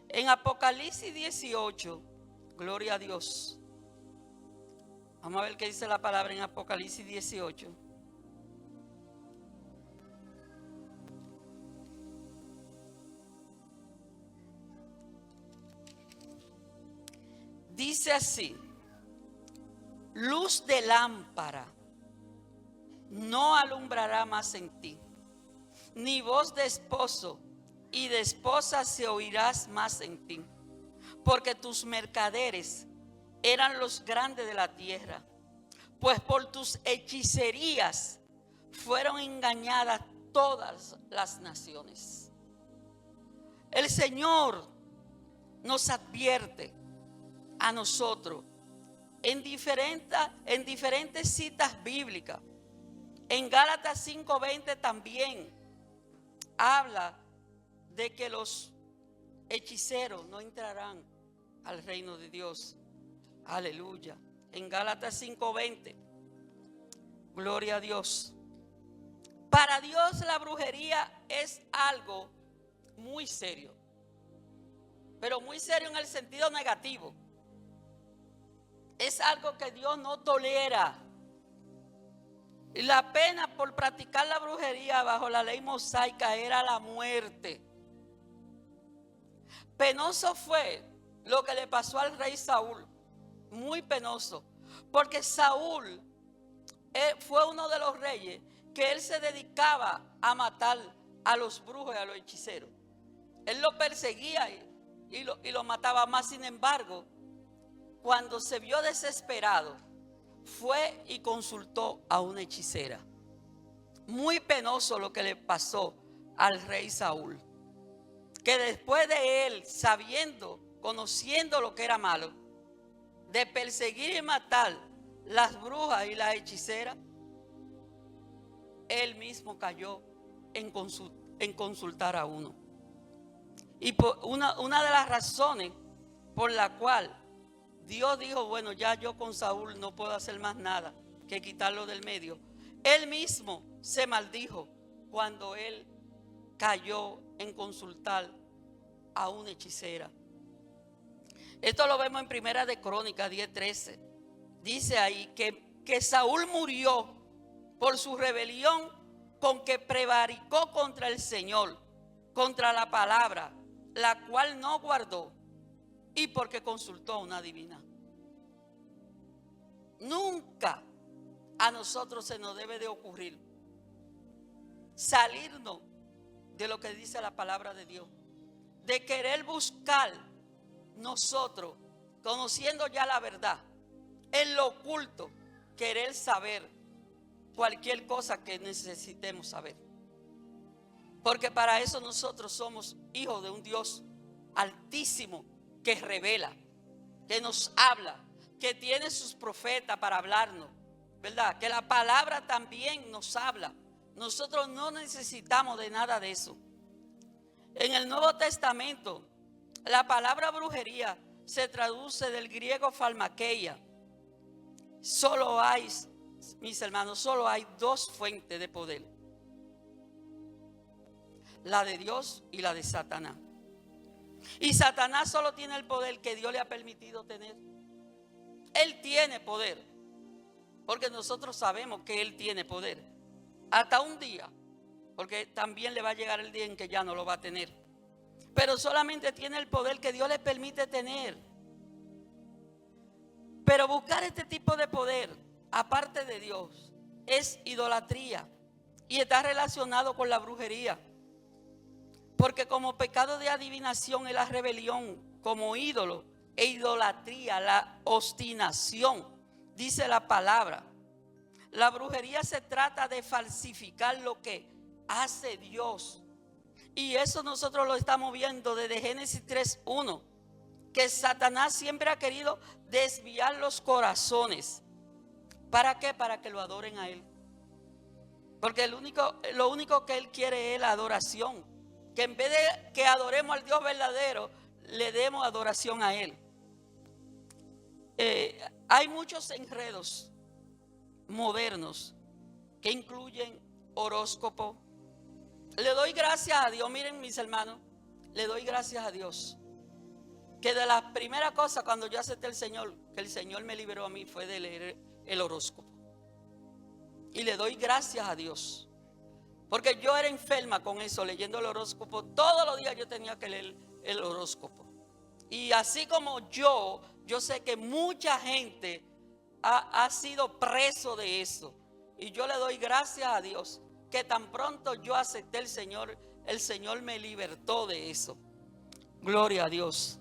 En Apocalipsis 18, gloria a Dios. Vamos a ver qué dice la palabra en Apocalipsis 18. Dice así: luz de lámpara no alumbrará más en ti, ni voz de esposo y de esposa se oirás más en ti, porque tus mercaderes eran los grandes de la tierra, pues por tus hechicerías fueron engañadas todas las naciones. El Señor nos advierte a nosotros en diferentes citas bíblicas. En Gálatas 5:20 también habla de que los hechiceros no entrarán al reino de Dios. Aleluya. En Gálatas 5:20, gloria a Dios. Para Dios la brujería es algo muy serio, pero muy serio en el sentido negativo. Es algo que Dios no tolera. Y la pena por practicar la brujería bajo la ley mosaica era la muerte. Penoso fue lo que le pasó al rey Saúl. Muy penoso. Porque Saúl fue uno de los reyes que él se dedicaba a matar a los brujos y a los hechiceros. Él lo perseguía y lo mataba más. Sin embargo, cuando se vio desesperado, fue y consultó a una hechicera. Muy penoso lo que le pasó al rey Saúl, que después de él, conociendo lo que era malo, de perseguir y matar las brujas y las hechiceras, él mismo cayó en consultar a uno. Y por una de las razones por la cual Dios dijo, bueno, ya yo con Saúl no puedo hacer más nada que quitarlo del medio. Él mismo se maldijo cuando él cayó en consultar a una hechicera. Esto lo vemos en Primera de Crónicas 10:13. Dice ahí que Saúl murió por su rebelión con que prevaricó contra el Señor, contra la palabra, la cual no guardó, y porque consultó a una divina. Nunca a nosotros se nos debe de ocurrir salirnos de lo que dice la palabra de Dios, de querer buscar nosotros, conociendo ya la verdad, en lo oculto, querer saber cualquier cosa que necesitemos saber. Porque para eso nosotros somos hijos de un Dios altísimo, que revela, que nos habla, que tiene sus profetas para hablarnos, ¿verdad? Que la palabra también nos habla. Nosotros no necesitamos de nada de eso. En el Nuevo Testamento, la palabra brujería se traduce del griego farmakeia. Solo hay mis hermanos, solo hay dos fuentes de poder: la de Dios y la de Satanás. Y Satanás solo tiene el poder que Dios le ha permitido tener. Él tiene poder, porque nosotros sabemos que Él tiene poder. Hasta un día, porque también le va a llegar el día en que ya no lo va a tener. Pero solamente tiene el poder que Dios le permite tener. Pero buscar este tipo de poder, aparte de Dios, es idolatría y está relacionado con la brujería. Porque como pecado de adivinación es la rebelión, como ídolo e idolatría, la obstinación, dice la palabra. La brujería se trata de falsificar lo que hace Dios. Y eso nosotros lo estamos viendo desde Génesis 3:1, que Satanás siempre ha querido desviar los corazones. ¿Para qué? Para que lo adoren a él. Porque lo único que él quiere es la adoración. Que en vez de que adoremos al Dios verdadero, le demos adoración a él. Hay muchos enredos modernos que incluyen horóscopo. Le doy gracias a Dios, miren mis hermanos, le doy gracias a Dios que de las primeras cosas cuando yo acepté al Señor, que el Señor me liberó a mí, fue de leer el horóscopo. Y le doy gracias a Dios, porque yo era enferma con eso, leyendo el horóscopo. Todos los días yo tenía que leer el horóscopo. Y así como yo sé que mucha gente ha sido preso de eso. Y yo le doy gracias a Dios que tan pronto yo acepté al Señor, el Señor me libertó de eso. Gloria a Dios.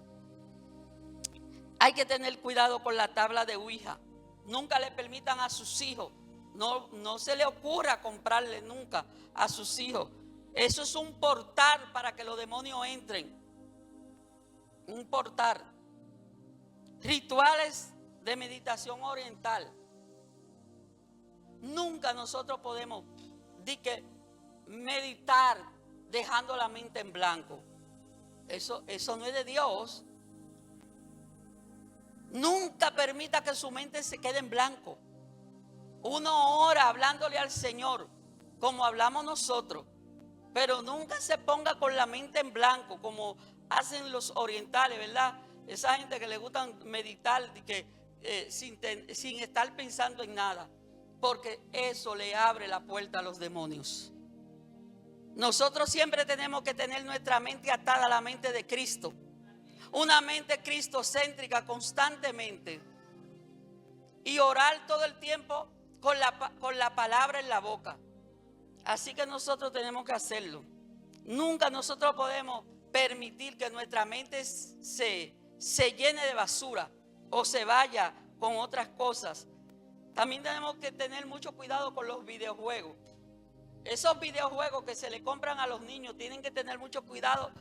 Hay que tener cuidado con la tabla de Ouija. Nunca le permitan a sus hijos. No se le ocurra comprarle nunca a sus hijos. Eso es un portal para que los demonios entren. Un portal. Rituales de meditación oriental. Nunca nosotros podemos meditar dejando la mente en blanco. Eso no es de Dios. Nunca permita que su mente se quede en blanco. Uno ora hablándole al Señor como hablamos nosotros, pero nunca se ponga con la mente en blanco como hacen los orientales, ¿verdad? Esa gente que le gusta meditar sin estar pensando en nada, porque eso le abre la puerta a los demonios. Nosotros siempre tenemos que tener nuestra mente atada a la mente de Cristo. Una mente cristocéntrica constantemente. Y orar todo el tiempo con la palabra en la boca. Así que nosotros tenemos que hacerlo. Nunca nosotros podemos permitir que nuestra mente se llene de basura o se vaya con otras cosas. También tenemos que tener mucho cuidado con los videojuegos. Esos videojuegos que se le compran a los niños, tienen que tener mucho cuidado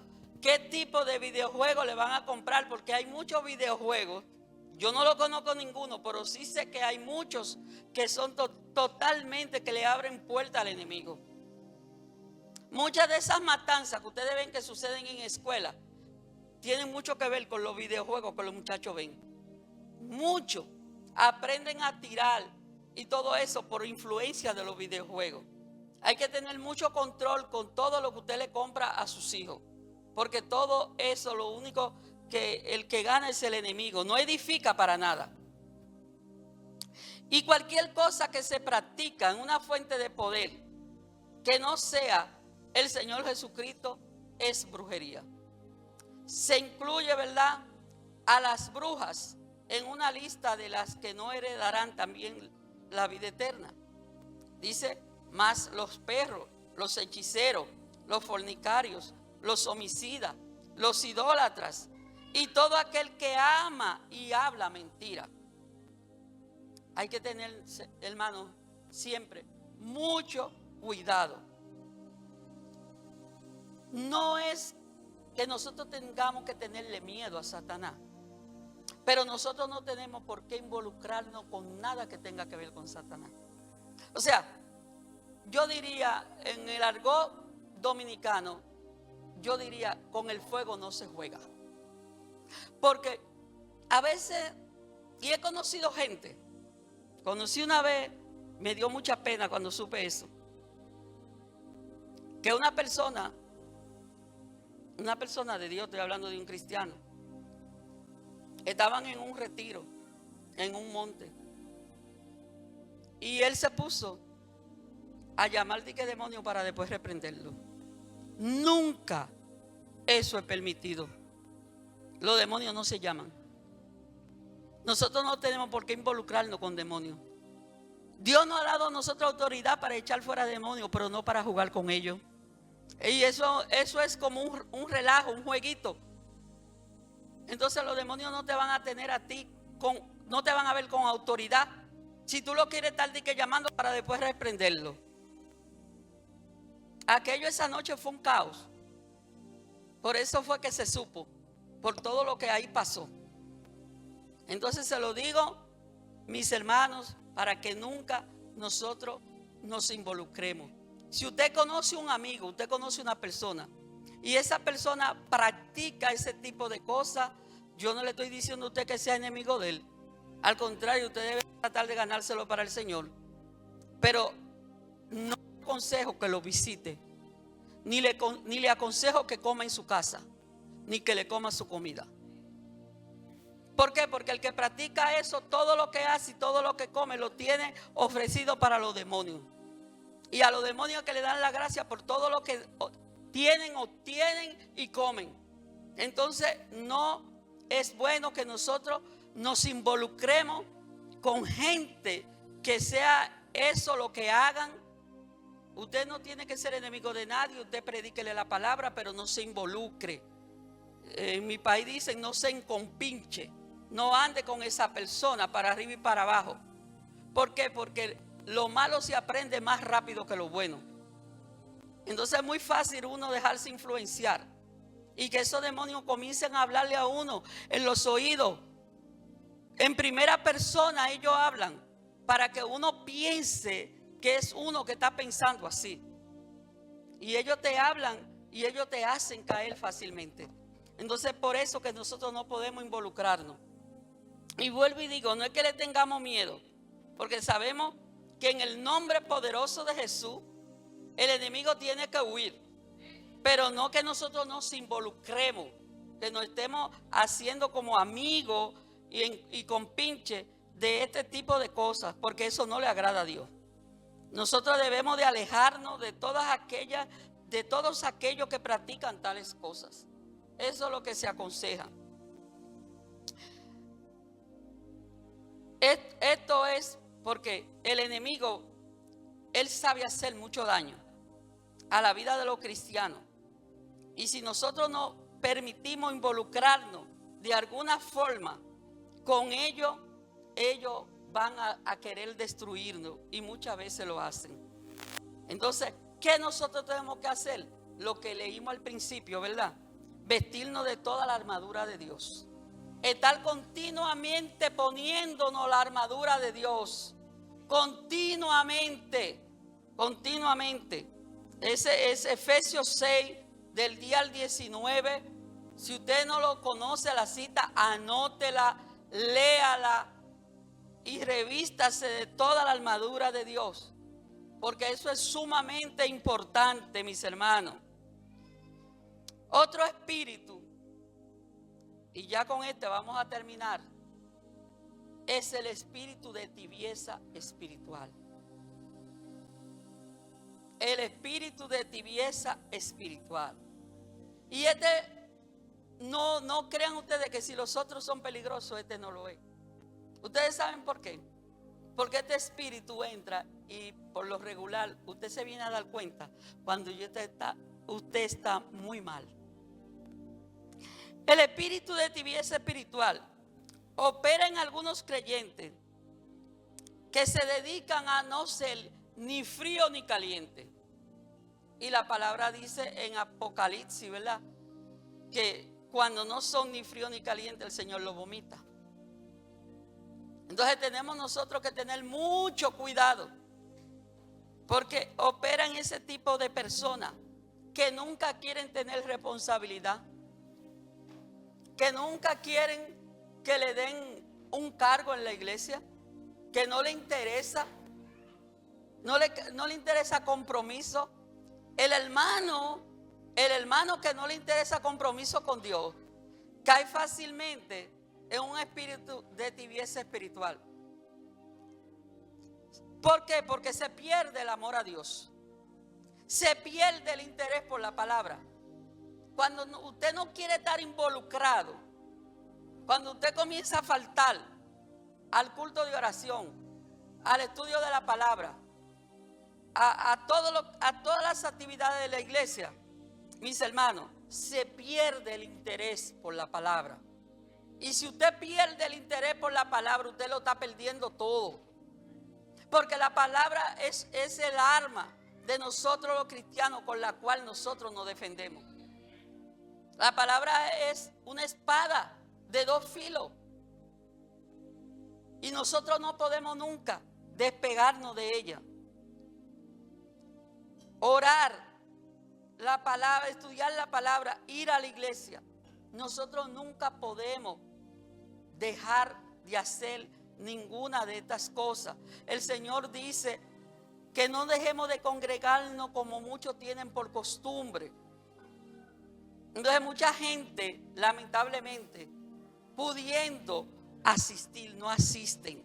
qué tipo de videojuegos le van a comprar, porque hay muchos videojuegos. Yo no lo conozco ninguno, pero sí sé que hay muchos que son totalmente que le abren puerta al enemigo. Muchas de esas matanzas que ustedes ven que suceden en escuelas tienen mucho que ver con los videojuegos que los muchachos ven. Mucho. Aprenden a tirar y todo eso por influencia de los videojuegos. Hay que tener mucho control con todo lo que usted le compra a sus hijos, porque todo eso, lo único que el que gana es el enemigo, no edifica para nada. Y cualquier cosa que se practica en una fuente de poder que no sea el Señor Jesucristo es brujería. Se incluye, ¿verdad?, a las brujas en una lista de las que no heredarán también la vida eterna. Dice, más los perros, los hechiceros, los fornicarios, los homicidas, los idólatras y todo aquel que ama y habla mentira. Hay que tener, hermanos, siempre mucho cuidado. No es que nosotros tengamos que tenerle miedo a Satanás, pero nosotros no tenemos por qué involucrarnos con nada que tenga que ver con Satanás. O sea, yo diría, en el argot dominicano, yo diría, con el fuego no se juega. Porque a veces, y he conocido gente, conocí una vez, me dio mucha pena cuando supe eso. Que una persona de Dios, estoy hablando de un cristiano, estaban en un retiro, en un monte. Y él se puso a llamar al demonio para después reprenderlo. Nunca eso es permitido. Los demonios no se llaman. Nosotros no tenemos por qué involucrarnos con demonios. Dios nos ha dado a nosotros autoridad para echar fuera demonios, pero no para jugar con ellos. Y eso es como un relajo, un jueguito. Entonces los demonios no te van a tener a ti, no te van a ver con autoridad. Si tú lo quieres estar llamando para después reprenderlo. Aquello esa noche fue un caos. Por eso fue que se supo, por todo lo que ahí pasó. Entonces se lo digo, mis hermanos, para que nunca nosotros nos involucremos. Si usted conoce un amigo, usted conoce una persona y esa persona practica ese tipo de cosas, yo no le estoy diciendo a usted que sea enemigo de él. Al contrario, usted debe tratar de ganárselo para el Señor. Pero no le aconsejo que lo visite, ni le aconsejo que coma en su casa, ni que le coma su comida. ¿Por qué? Porque el que practica eso, todo lo que hace y todo lo que come, lo tiene ofrecido para los demonios. Y a los demonios que le dan la gracia por todo lo que tienen, obtienen y comen. Entonces no es bueno que nosotros nos involucremos con gente que sea eso lo que hagan. Usted no tiene que ser enemigo de nadie, usted predíquele la palabra, pero no se involucre. En mi país dicen no se encompinche, no ande con esa persona para arriba y para abajo. ¿Por qué? Porque lo malo se aprende más rápido que lo bueno. Entonces es muy fácil uno dejarse influenciar y que esos demonios comiencen a hablarle a uno en los oídos. En primera persona ellos hablan para que uno piense que es uno que está pensando así. Y ellos te hablan y ellos te hacen caer fácilmente. Entonces por eso que nosotros no podemos involucrarnos. Y vuelvo y digo, no es que le tengamos miedo, porque sabemos que en el nombre poderoso de Jesús el enemigo tiene que huir. Pero no que nosotros nos involucremos, que nos estemos haciendo como amigos y compinche de este tipo de cosas, porque eso no le agrada a Dios. Nosotros debemos de alejarnos de todos aquellos que practican tales cosas. Eso es lo que se aconseja. Esto es porque el enemigo, él sabe hacer mucho daño a la vida de los cristianos. Y si nosotros no permitimos involucrarnos de alguna forma con ellos, ellos van a querer destruirnos y muchas veces lo hacen. Entonces, ¿qué nosotros tenemos que hacer? Lo que leímos al principio, ¿verdad? Vestirnos de toda la armadura de Dios. Estar continuamente poniéndonos la armadura de Dios. Continuamente. Ese es Efesios 6, del día al 19. Si usted no lo conoce la cita, anótela, léala y revístase de toda la armadura de Dios. Porque eso es sumamente importante, mis hermanos. Otro espíritu, y ya con este vamos a terminar, es el espíritu de tibieza espiritual. El espíritu de tibieza espiritual. Y no crean ustedes que si los otros son peligrosos, este no lo es. Ustedes saben por qué. Porque este espíritu entra y por lo regular usted se viene a dar cuenta cuando usted está muy mal. El espíritu de tibieza espiritual opera en algunos creyentes que se dedican a no ser ni frío ni caliente. Y la palabra dice en Apocalipsis, ¿verdad? Que cuando no son ni frío ni caliente, el Señor lo vomita. Entonces tenemos nosotros que tener mucho cuidado, porque operan ese tipo de personas que nunca quieren tener responsabilidad, que nunca quieren que le den un cargo en la iglesia, que no le interesa no le interesa compromiso. El hermano que no le interesa compromiso con Dios cae fácilmente en un espíritu de tibieza espiritual. ¿Por qué? Porque se pierde el amor a Dios. Se pierde el interés por la palabra. Cuando usted no quiere estar involucrado, cuando usted comienza a faltar al culto de oración, al estudio de la palabra, a todas las actividades de la iglesia, mis hermanos, se pierde el interés por la palabra. Y si usted pierde el interés por la palabra, usted lo está perdiendo todo. Porque la palabra es el arma de nosotros los cristianos con la cual nosotros nos defendemos. La palabra es una espada de dos filos. Y nosotros no podemos nunca despegarnos de ella. Orar la palabra, estudiar la palabra, ir a la iglesia. Nosotros nunca podemos dejar de hacer ninguna de estas cosas. El Señor dice que no dejemos de congregarnos como muchos tienen por costumbre. Entonces mucha gente, lamentablemente, pudiendo asistir, no asisten.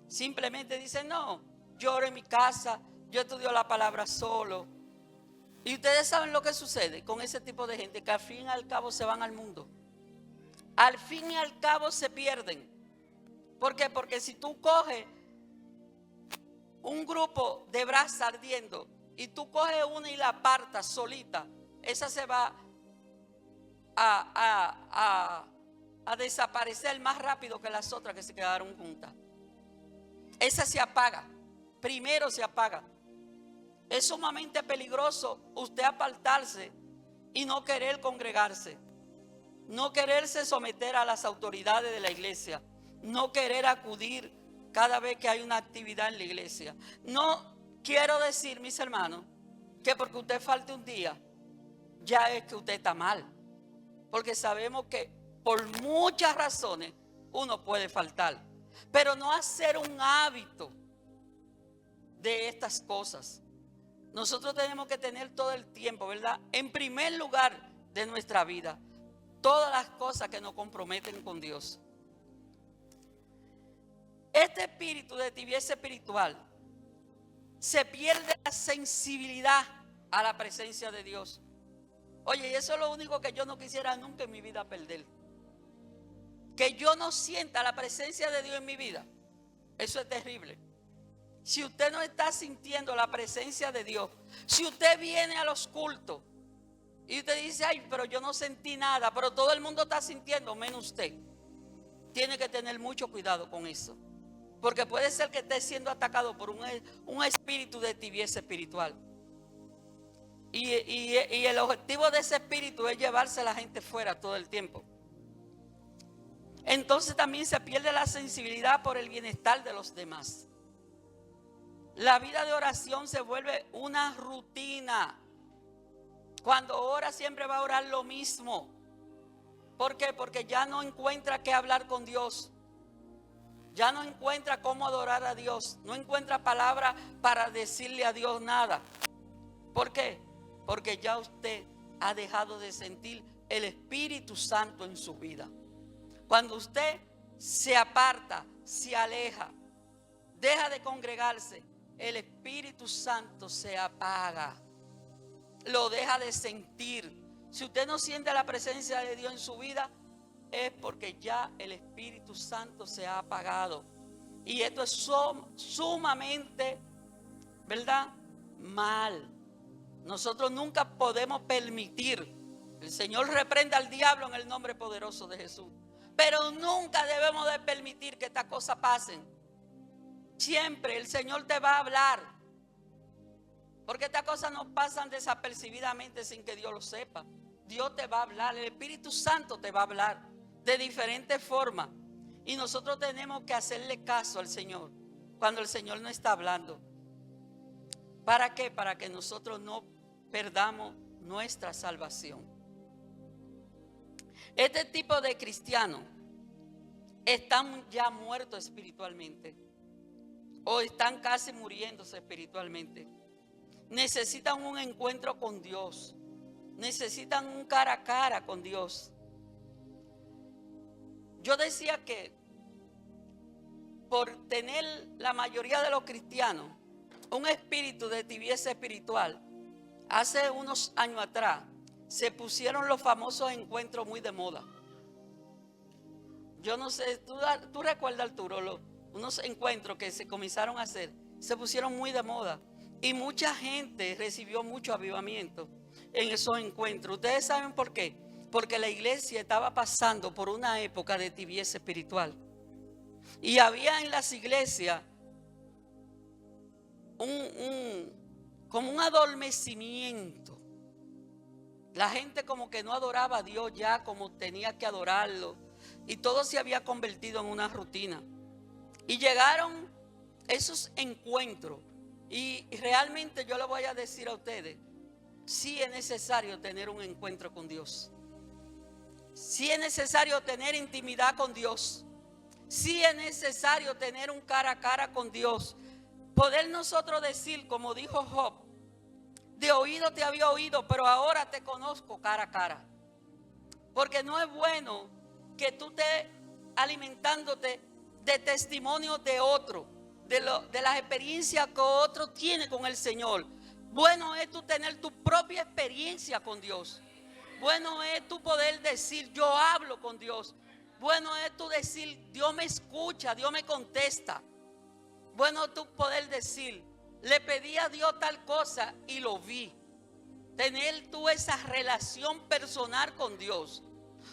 Simplemente dicen, no, yo oro en mi casa, yo estudio la palabra solo. Y ustedes saben lo que sucede con ese tipo de gente, que al fin y al cabo se van al mundo. Al fin y al cabo se pierden. ¿Por qué? Porque si tú coges un grupo de brasa ardiendo y tú coges una y la apartas solita, esa se va a desaparecer más rápido que las otras que se quedaron juntas. Esa se apaga, primero se apaga. Es sumamente peligroso usted apartarse y no querer congregarse, no quererse someter a las autoridades de la iglesia, no querer acudir cada vez que hay una actividad en la iglesia. No quiero decir, mis hermanos, que porque usted falte un día, ya es que usted está mal. Porque sabemos que por muchas razones uno puede faltar. Pero no hacer un hábito de estas cosas. Nosotros tenemos que tener todo el tiempo, ¿verdad? En primer lugar de nuestra vida, todas las cosas que nos comprometen con Dios. Este espíritu de tibieza espiritual se pierde la sensibilidad a la presencia de Dios. Oye, y eso es lo único que yo no quisiera nunca en mi vida perder. Que yo no sienta la presencia de Dios en mi vida. Eso es terrible. Si usted no está sintiendo la presencia de Dios, si usted viene a los cultos y usted dice, ay, pero yo no sentí nada, pero todo el mundo está sintiendo, menos usted. Tiene que tener mucho cuidado con eso. Porque puede ser que esté siendo atacado por un espíritu de tibieza espiritual. Y el objetivo de ese espíritu es llevarse a la gente fuera todo el tiempo. Entonces también se pierde la sensibilidad por el bienestar de los demás. La vida de oración se vuelve una rutina. Cuando ora siempre va a orar lo mismo. ¿Por qué? Porque ya no encuentra qué hablar con Dios. Ya no encuentra cómo adorar a Dios. No encuentra palabra para decirle a Dios nada. ¿Por qué? Porque ya usted ha dejado de sentir el Espíritu Santo en su vida. Cuando usted se aparta, se aleja, deja de congregarse, el Espíritu Santo se apaga. Lo deja de sentir. Si usted no siente la presencia de Dios en su vida, es porque ya el Espíritu Santo se ha apagado. Y esto es sumamente, ¿verdad? Mal. Nosotros nunca podemos permitir. El Señor reprenda al diablo en el nombre poderoso de Jesús. Pero nunca debemos de permitir que estas cosas pasen. Siempre el Señor te va a hablar. Porque estas cosas no pasan desapercibidamente sin que Dios lo sepa. Dios te va a hablar. El Espíritu Santo te va a hablar de diferentes formas. Y nosotros tenemos que hacerle caso al Señor cuando el Señor no está hablando. ¿Para qué? Para que nosotros no perdamos nuestra salvación. Este tipo de cristianos están ya muertos espiritualmente. o están casi muriéndose espiritualmente. Necesitan un encuentro con Dios. Necesitan un cara a cara con Dios. Yo decía que por tener la mayoría de los cristianos un espíritu de tibieza espiritual, hace unos años atrás se pusieron los famosos encuentros muy de moda. Yo no sé, tú recuerdas, Arturo, unos encuentros que se comenzaron a hacer, se pusieron muy de moda y mucha gente recibió mucho avivamiento en esos encuentros. ¿Ustedes saben por qué? Porque la iglesia estaba pasando por una época de tibieza espiritual y había en las iglesias como un adormecimiento. La gente como que no adoraba a Dios ya como tenía que adorarlo, y todo se había convertido en una rutina. Y llegaron esos encuentros, y realmente yo le voy a decir a ustedes, sí es necesario tener un encuentro con Dios. Sí es necesario tener intimidad con Dios. Sí es necesario tener un cara a cara con Dios. Poder nosotros decir, como dijo Job, de oído te había oído, pero ahora te conozco cara a cara. Porque no es bueno que tú estés alimentándote de testimonios de otro, de las experiencias que otro tiene con el Señor. Bueno es tú tener tu propia experiencia con Dios. Bueno es tú poder decir, yo hablo con Dios. Bueno es tú decir, Dios me escucha, Dios me contesta. Bueno tú poder decir, le pedí a Dios tal cosa y lo vi. Tener tú esa relación personal con Dios.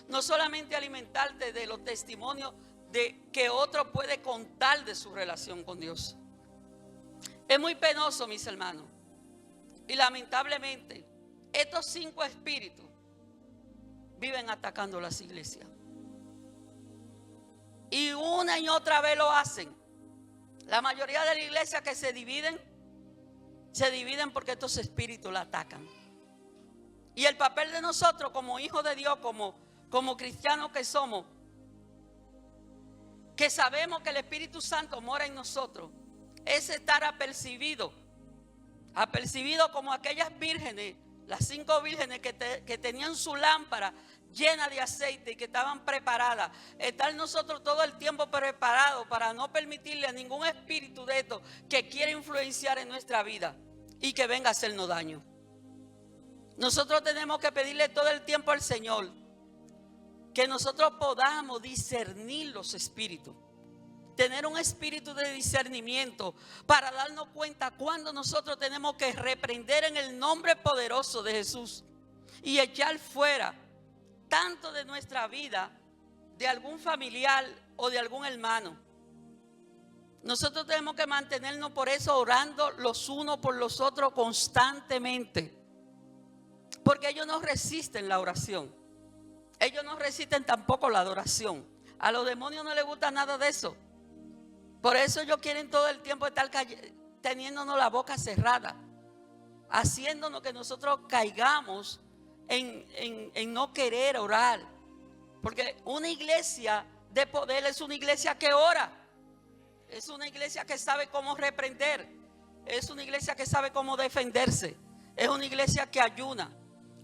No solamente alimentarte de los testimonios de que otro puede contar de su relación con Dios. Es muy penoso, mis hermanos. Y lamentablemente, estos 5 espíritus viven atacando las iglesias. Y una y otra vez lo hacen. La mayoría de las iglesias que se dividen porque estos espíritus la atacan. Y el papel de nosotros como hijos de Dios, como cristianos que somos, que sabemos que el Espíritu Santo mora en nosotros, es estar apercibido como aquellas vírgenes, las 5 vírgenes que tenían su lámpara llena de aceite y que estaban preparadas. Estar nosotros todo el tiempo preparados para no permitirle a ningún espíritu de estos que quiera influenciar en nuestra vida y que venga a hacernos daño. Nosotros tenemos que pedirle todo el tiempo al Señor que nosotros podamos discernir los espíritus. Tener un espíritu de discernimiento para darnos cuenta cuando nosotros tenemos que reprender en el nombre poderoso de Jesús y echar fuera tanto de nuestra vida, de algún familiar o de algún hermano. Nosotros tenemos que mantenernos por eso orando los unos por los otros constantemente. Porque ellos no resisten la oración. Ellos no resisten tampoco la adoración. A los demonios no les gusta nada de eso. Por eso ellos quieren todo el tiempo estar teniéndonos la boca cerrada, haciéndonos que nosotros caigamos en no querer orar. Porque una iglesia de poder es una iglesia que ora. Es una iglesia que sabe cómo reprender. Es una iglesia que sabe cómo defenderse. Es una iglesia que ayuna.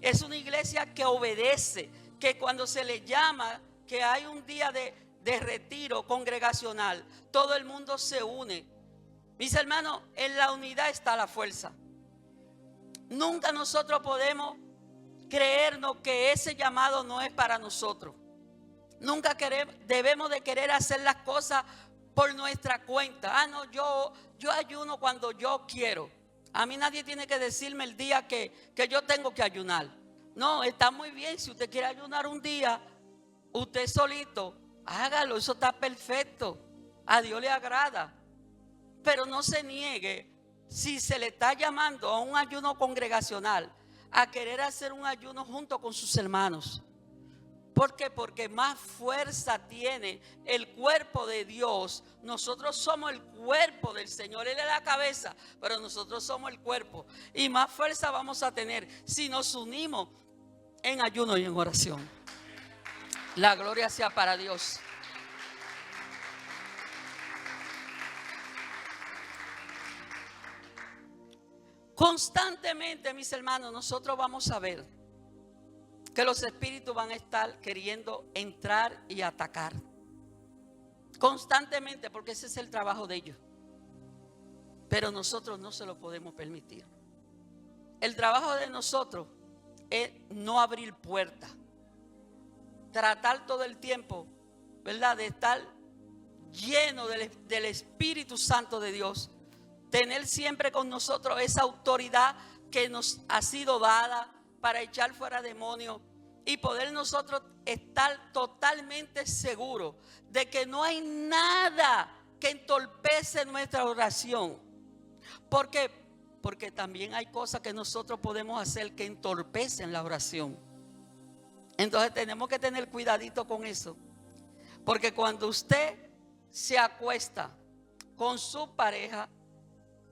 Es una iglesia que obedece, que cuando se le llama, que hay un día de retiro congregacional, todo el mundo se une. Mis hermanos, en la unidad está la fuerza. Nunca nosotros podemos creernos que ese llamado no es para nosotros. Nunca debemos de querer hacer las cosas por nuestra cuenta. No, yo ayuno cuando yo quiero. A mí nadie tiene que decirme el día que yo tengo que ayunar. No, está muy bien. Si usted quiere ayunar un día, usted solito, hágalo. Eso está perfecto. A Dios le agrada. Pero no se niegue, si se le está llamando a un ayuno congregacional, a querer hacer un ayuno junto con sus hermanos. ¿Por qué? Porque más fuerza tiene el cuerpo de Dios. Nosotros somos el cuerpo del Señor. Él es la cabeza, pero nosotros somos el cuerpo. Y más fuerza vamos a tener si nos unimos en ayuno y en oración. La gloria sea para Dios. Constantemente, mis hermanos, nosotros vamos a ver que los espíritus van a estar queriendo entrar y atacar. Constantemente, porque ese es el trabajo de ellos. Pero nosotros no se lo podemos permitir. El trabajo de nosotros es no abrir puertas. Tratar todo el tiempo, ¿verdad?, de estar lleno del Espíritu Santo de Dios. Tener siempre con nosotros esa autoridad que nos ha sido dada para echar fuera demonios y poder nosotros estar totalmente seguros de que no hay nada que entorpece nuestra oración. ¿Por qué? Porque también hay cosas que nosotros podemos hacer que entorpecen la oración. Entonces tenemos que tener cuidadito con eso. Porque cuando usted se acuesta con su pareja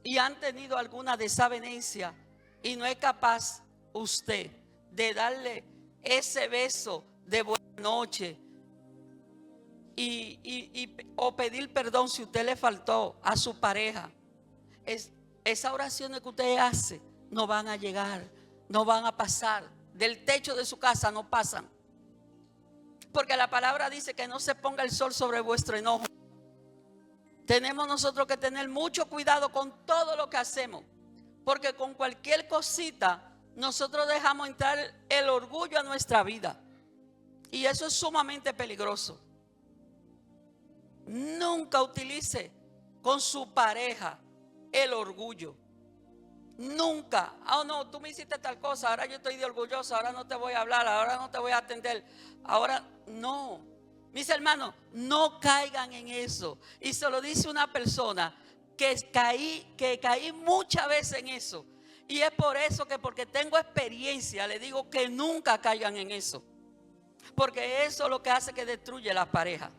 y han tenido alguna desavenencia y no es capaz usted de darle ese beso de buena noche o pedir perdón si usted le faltó a su pareja, esas oraciones que usted hace no van a llegar, no van a pasar. Del techo de su casa no pasan. Porque la palabra dice que no se ponga el sol sobre vuestro enojo. Tenemos nosotros que tener mucho cuidado con todo lo que hacemos. Porque con cualquier cosita nosotros dejamos entrar el orgullo a nuestra vida. Y eso es sumamente peligroso. Nunca utilice con su pareja el orgullo. Nunca. Oh, no, tú me hiciste tal cosa, ahora yo estoy de orgulloso, ahora no te voy a hablar, ahora no te voy a atender. Ahora no. Mis hermanos, no caigan en eso. Y se lo dice una persona que caí muchas veces en eso. Y es por eso que, porque tengo experiencia, le digo que nunca caigan en eso. Porque eso es lo que hace que destruye la pareja.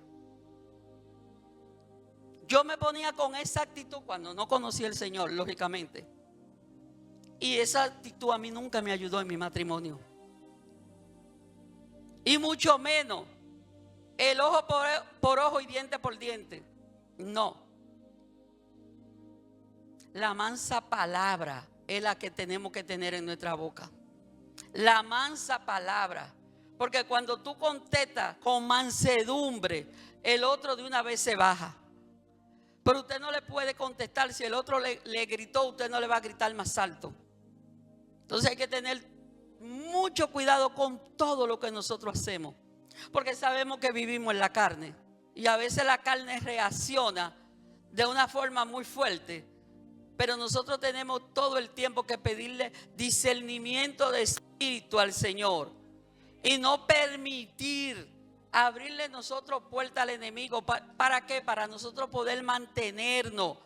Yo me ponía con esa actitud cuando no conocí al Señor, lógicamente. Y esa actitud a mí nunca me ayudó en mi matrimonio. Y mucho menos el ojo por ojo y diente por diente. No. La mansa palabra es la que tenemos que tener en nuestra boca. La mansa palabra. Porque cuando tú contestas con mansedumbre, el otro de una vez se baja. Pero usted no le puede contestar. Si el otro le gritó, usted no le va a gritar más alto. Entonces hay que tener mucho cuidado con todo lo que nosotros hacemos. Porque sabemos que vivimos en la carne. Y a veces la carne reacciona de una forma muy fuerte. Pero nosotros tenemos todo el tiempo que pedirle discernimiento de espíritu al Señor. Y no permitir abrirle nosotros puerta al enemigo. ¿Para qué? Para nosotros poder mantenernos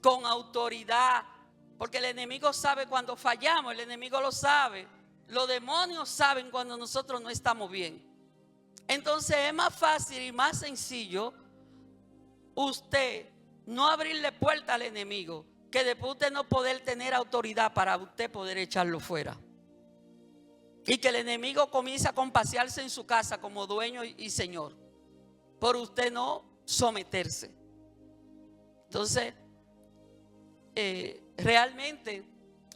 con autoridad. Porque el enemigo sabe cuando fallamos, el enemigo lo sabe. Los demonios saben cuando nosotros no estamos bien. Entonces es más fácil y más sencillo usted no abrirle puerta al enemigo, que después usted no poder tener autoridad para usted poder echarlo fuera. Y que el enemigo comience a compasearse en su casa como dueño y señor, por usted no someterse. Entonces, realmente,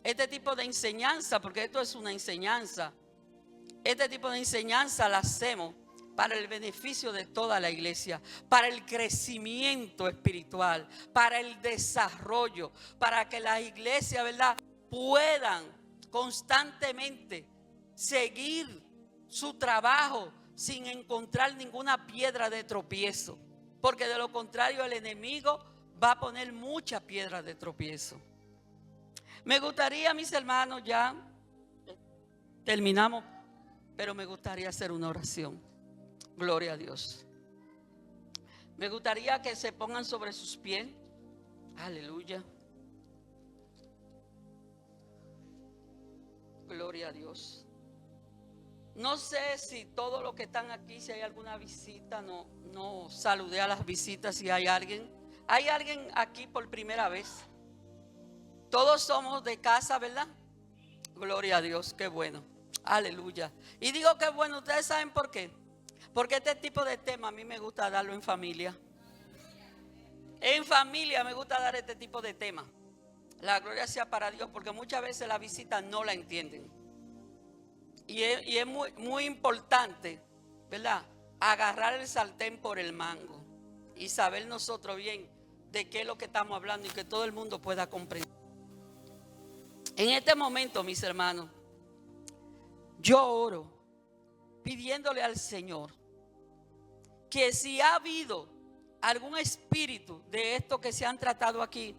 este tipo de enseñanza, porque esto es una enseñanza, este tipo de enseñanza la hacemos para el beneficio de toda la iglesia, para el crecimiento espiritual, para el desarrollo, para que las iglesias, ¿verdad?, puedan constantemente seguir su trabajo sin encontrar ninguna piedra de tropiezo. Porque de lo contrario el enemigo va a poner muchas piedras de tropiezo. Me gustaría, mis hermanos, ya terminamos, pero me gustaría hacer una oración. Gloria a Dios. Me gustaría que se pongan sobre sus pies. Aleluya. Gloria a Dios. No sé si todos los que están aquí, si hay alguna visita, no saludé a las visitas. Si hay alguien aquí por primera vez. Todos somos de casa, ¿verdad? Gloria a Dios, qué bueno. Aleluya. Y digo que bueno, ustedes saben por qué. Porque este tipo de tema a mí me gusta darlo en familia. En familia me gusta dar este tipo de tema. La gloria sea para Dios, porque muchas veces la visita no la entienden. Y es muy importante, ¿verdad?, agarrar el sartén por el mango y saber nosotros bien de qué es lo que estamos hablando y que todo el mundo pueda comprender. En este momento, mis hermanos, yo oro pidiéndole al Señor que si ha habido algún espíritu de esto que se han tratado aquí,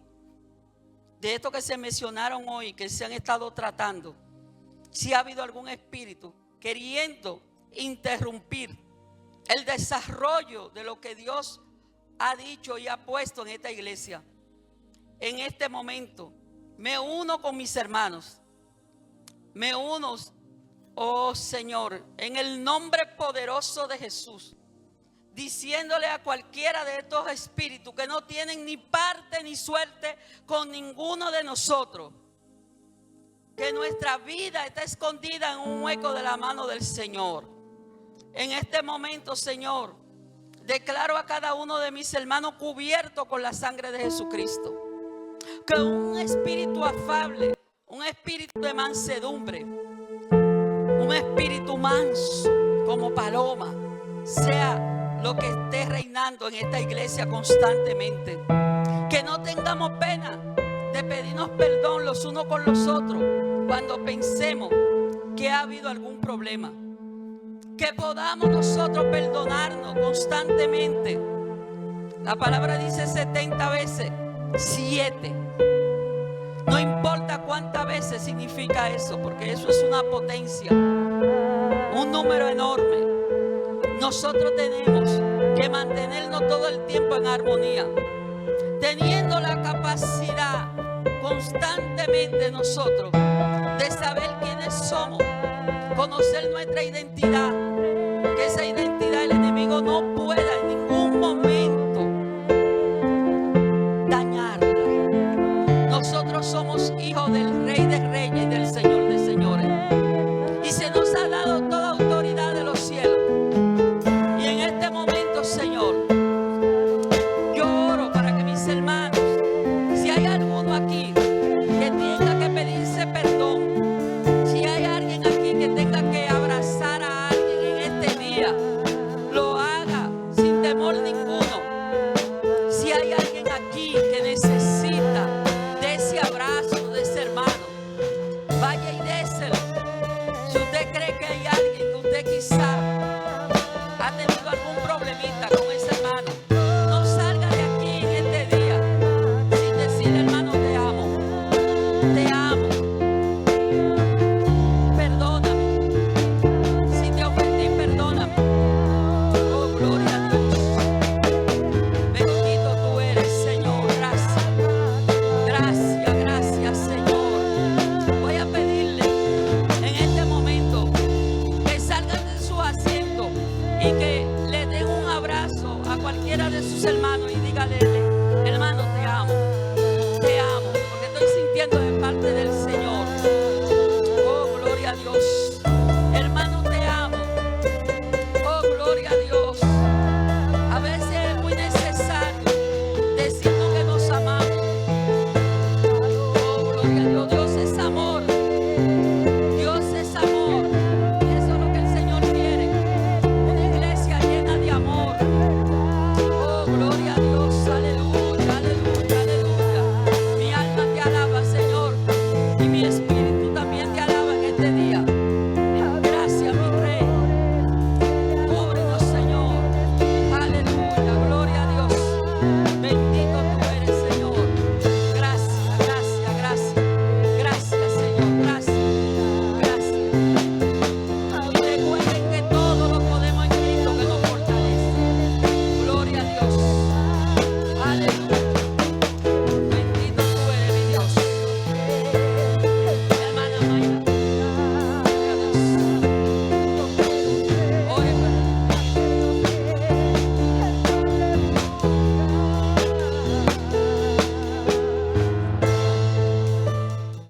de esto que se mencionaron hoy, que se han estado tratando, si ha habido algún espíritu queriendo interrumpir el desarrollo de lo que Dios ha dicho y ha puesto en esta iglesia, en este momento me uno con mis hermanos, me uno, oh Señor, en el nombre poderoso de Jesús, diciéndole a cualquiera de estos espíritus que no tienen ni parte ni suerte con ninguno de nosotros, que nuestra vida está escondida en un hueco de la mano del Señor. En este momento, Señor, declaro a cada uno de mis hermanos cubierto con la sangre de Jesucristo, que un espíritu afable, un espíritu de mansedumbre, un espíritu manso como paloma, sea lo que esté reinando en esta iglesia constantemente. Que no tengamos pena de pedirnos perdón los unos con los otros cuando pensemos que ha habido algún problema. Que podamos nosotros perdonarnos constantemente. La palabra dice 70 veces 7. No importa cuántas veces significa eso, porque eso es una potencia, un número enorme. Nosotros tenemos que mantenernos todo el tiempo en armonía, teniendo la capacidad constantemente nosotros de saber quiénes somos, conocer nuestra identidad, que esa identidad el enemigo no pueda en ningún momento dañarla. Nosotros somos hijos del Rey de Reyes y del Señor de Señores, y se nos ha dado toda autoridad de los cielos. Y en este momento, Señor, yo oro para que mis hermanos, si hay alguno aquí que tenga que pedirse perdón, si hay alguien aquí que tenga que abrazar a alguien en este día, lo haga sin temor ninguno. Si hay alguien aquí que necesita de ese abrazo de ese hermano, vaya y déselo. Si usted cree que hay alguien que usted quizá ha tenido algún problemita con ese hermano, no salga de aquí en este día sin decirle: hermano, te amo, perdóname, si te ofendí, perdóname. Oh, gloria a Dios, bendito tú eres, Señor. Gracias, Señor. Voy a pedirle en este momento que salgan de su asiento y que le den un abrazo a cualquiera de sus hermanos y dígale: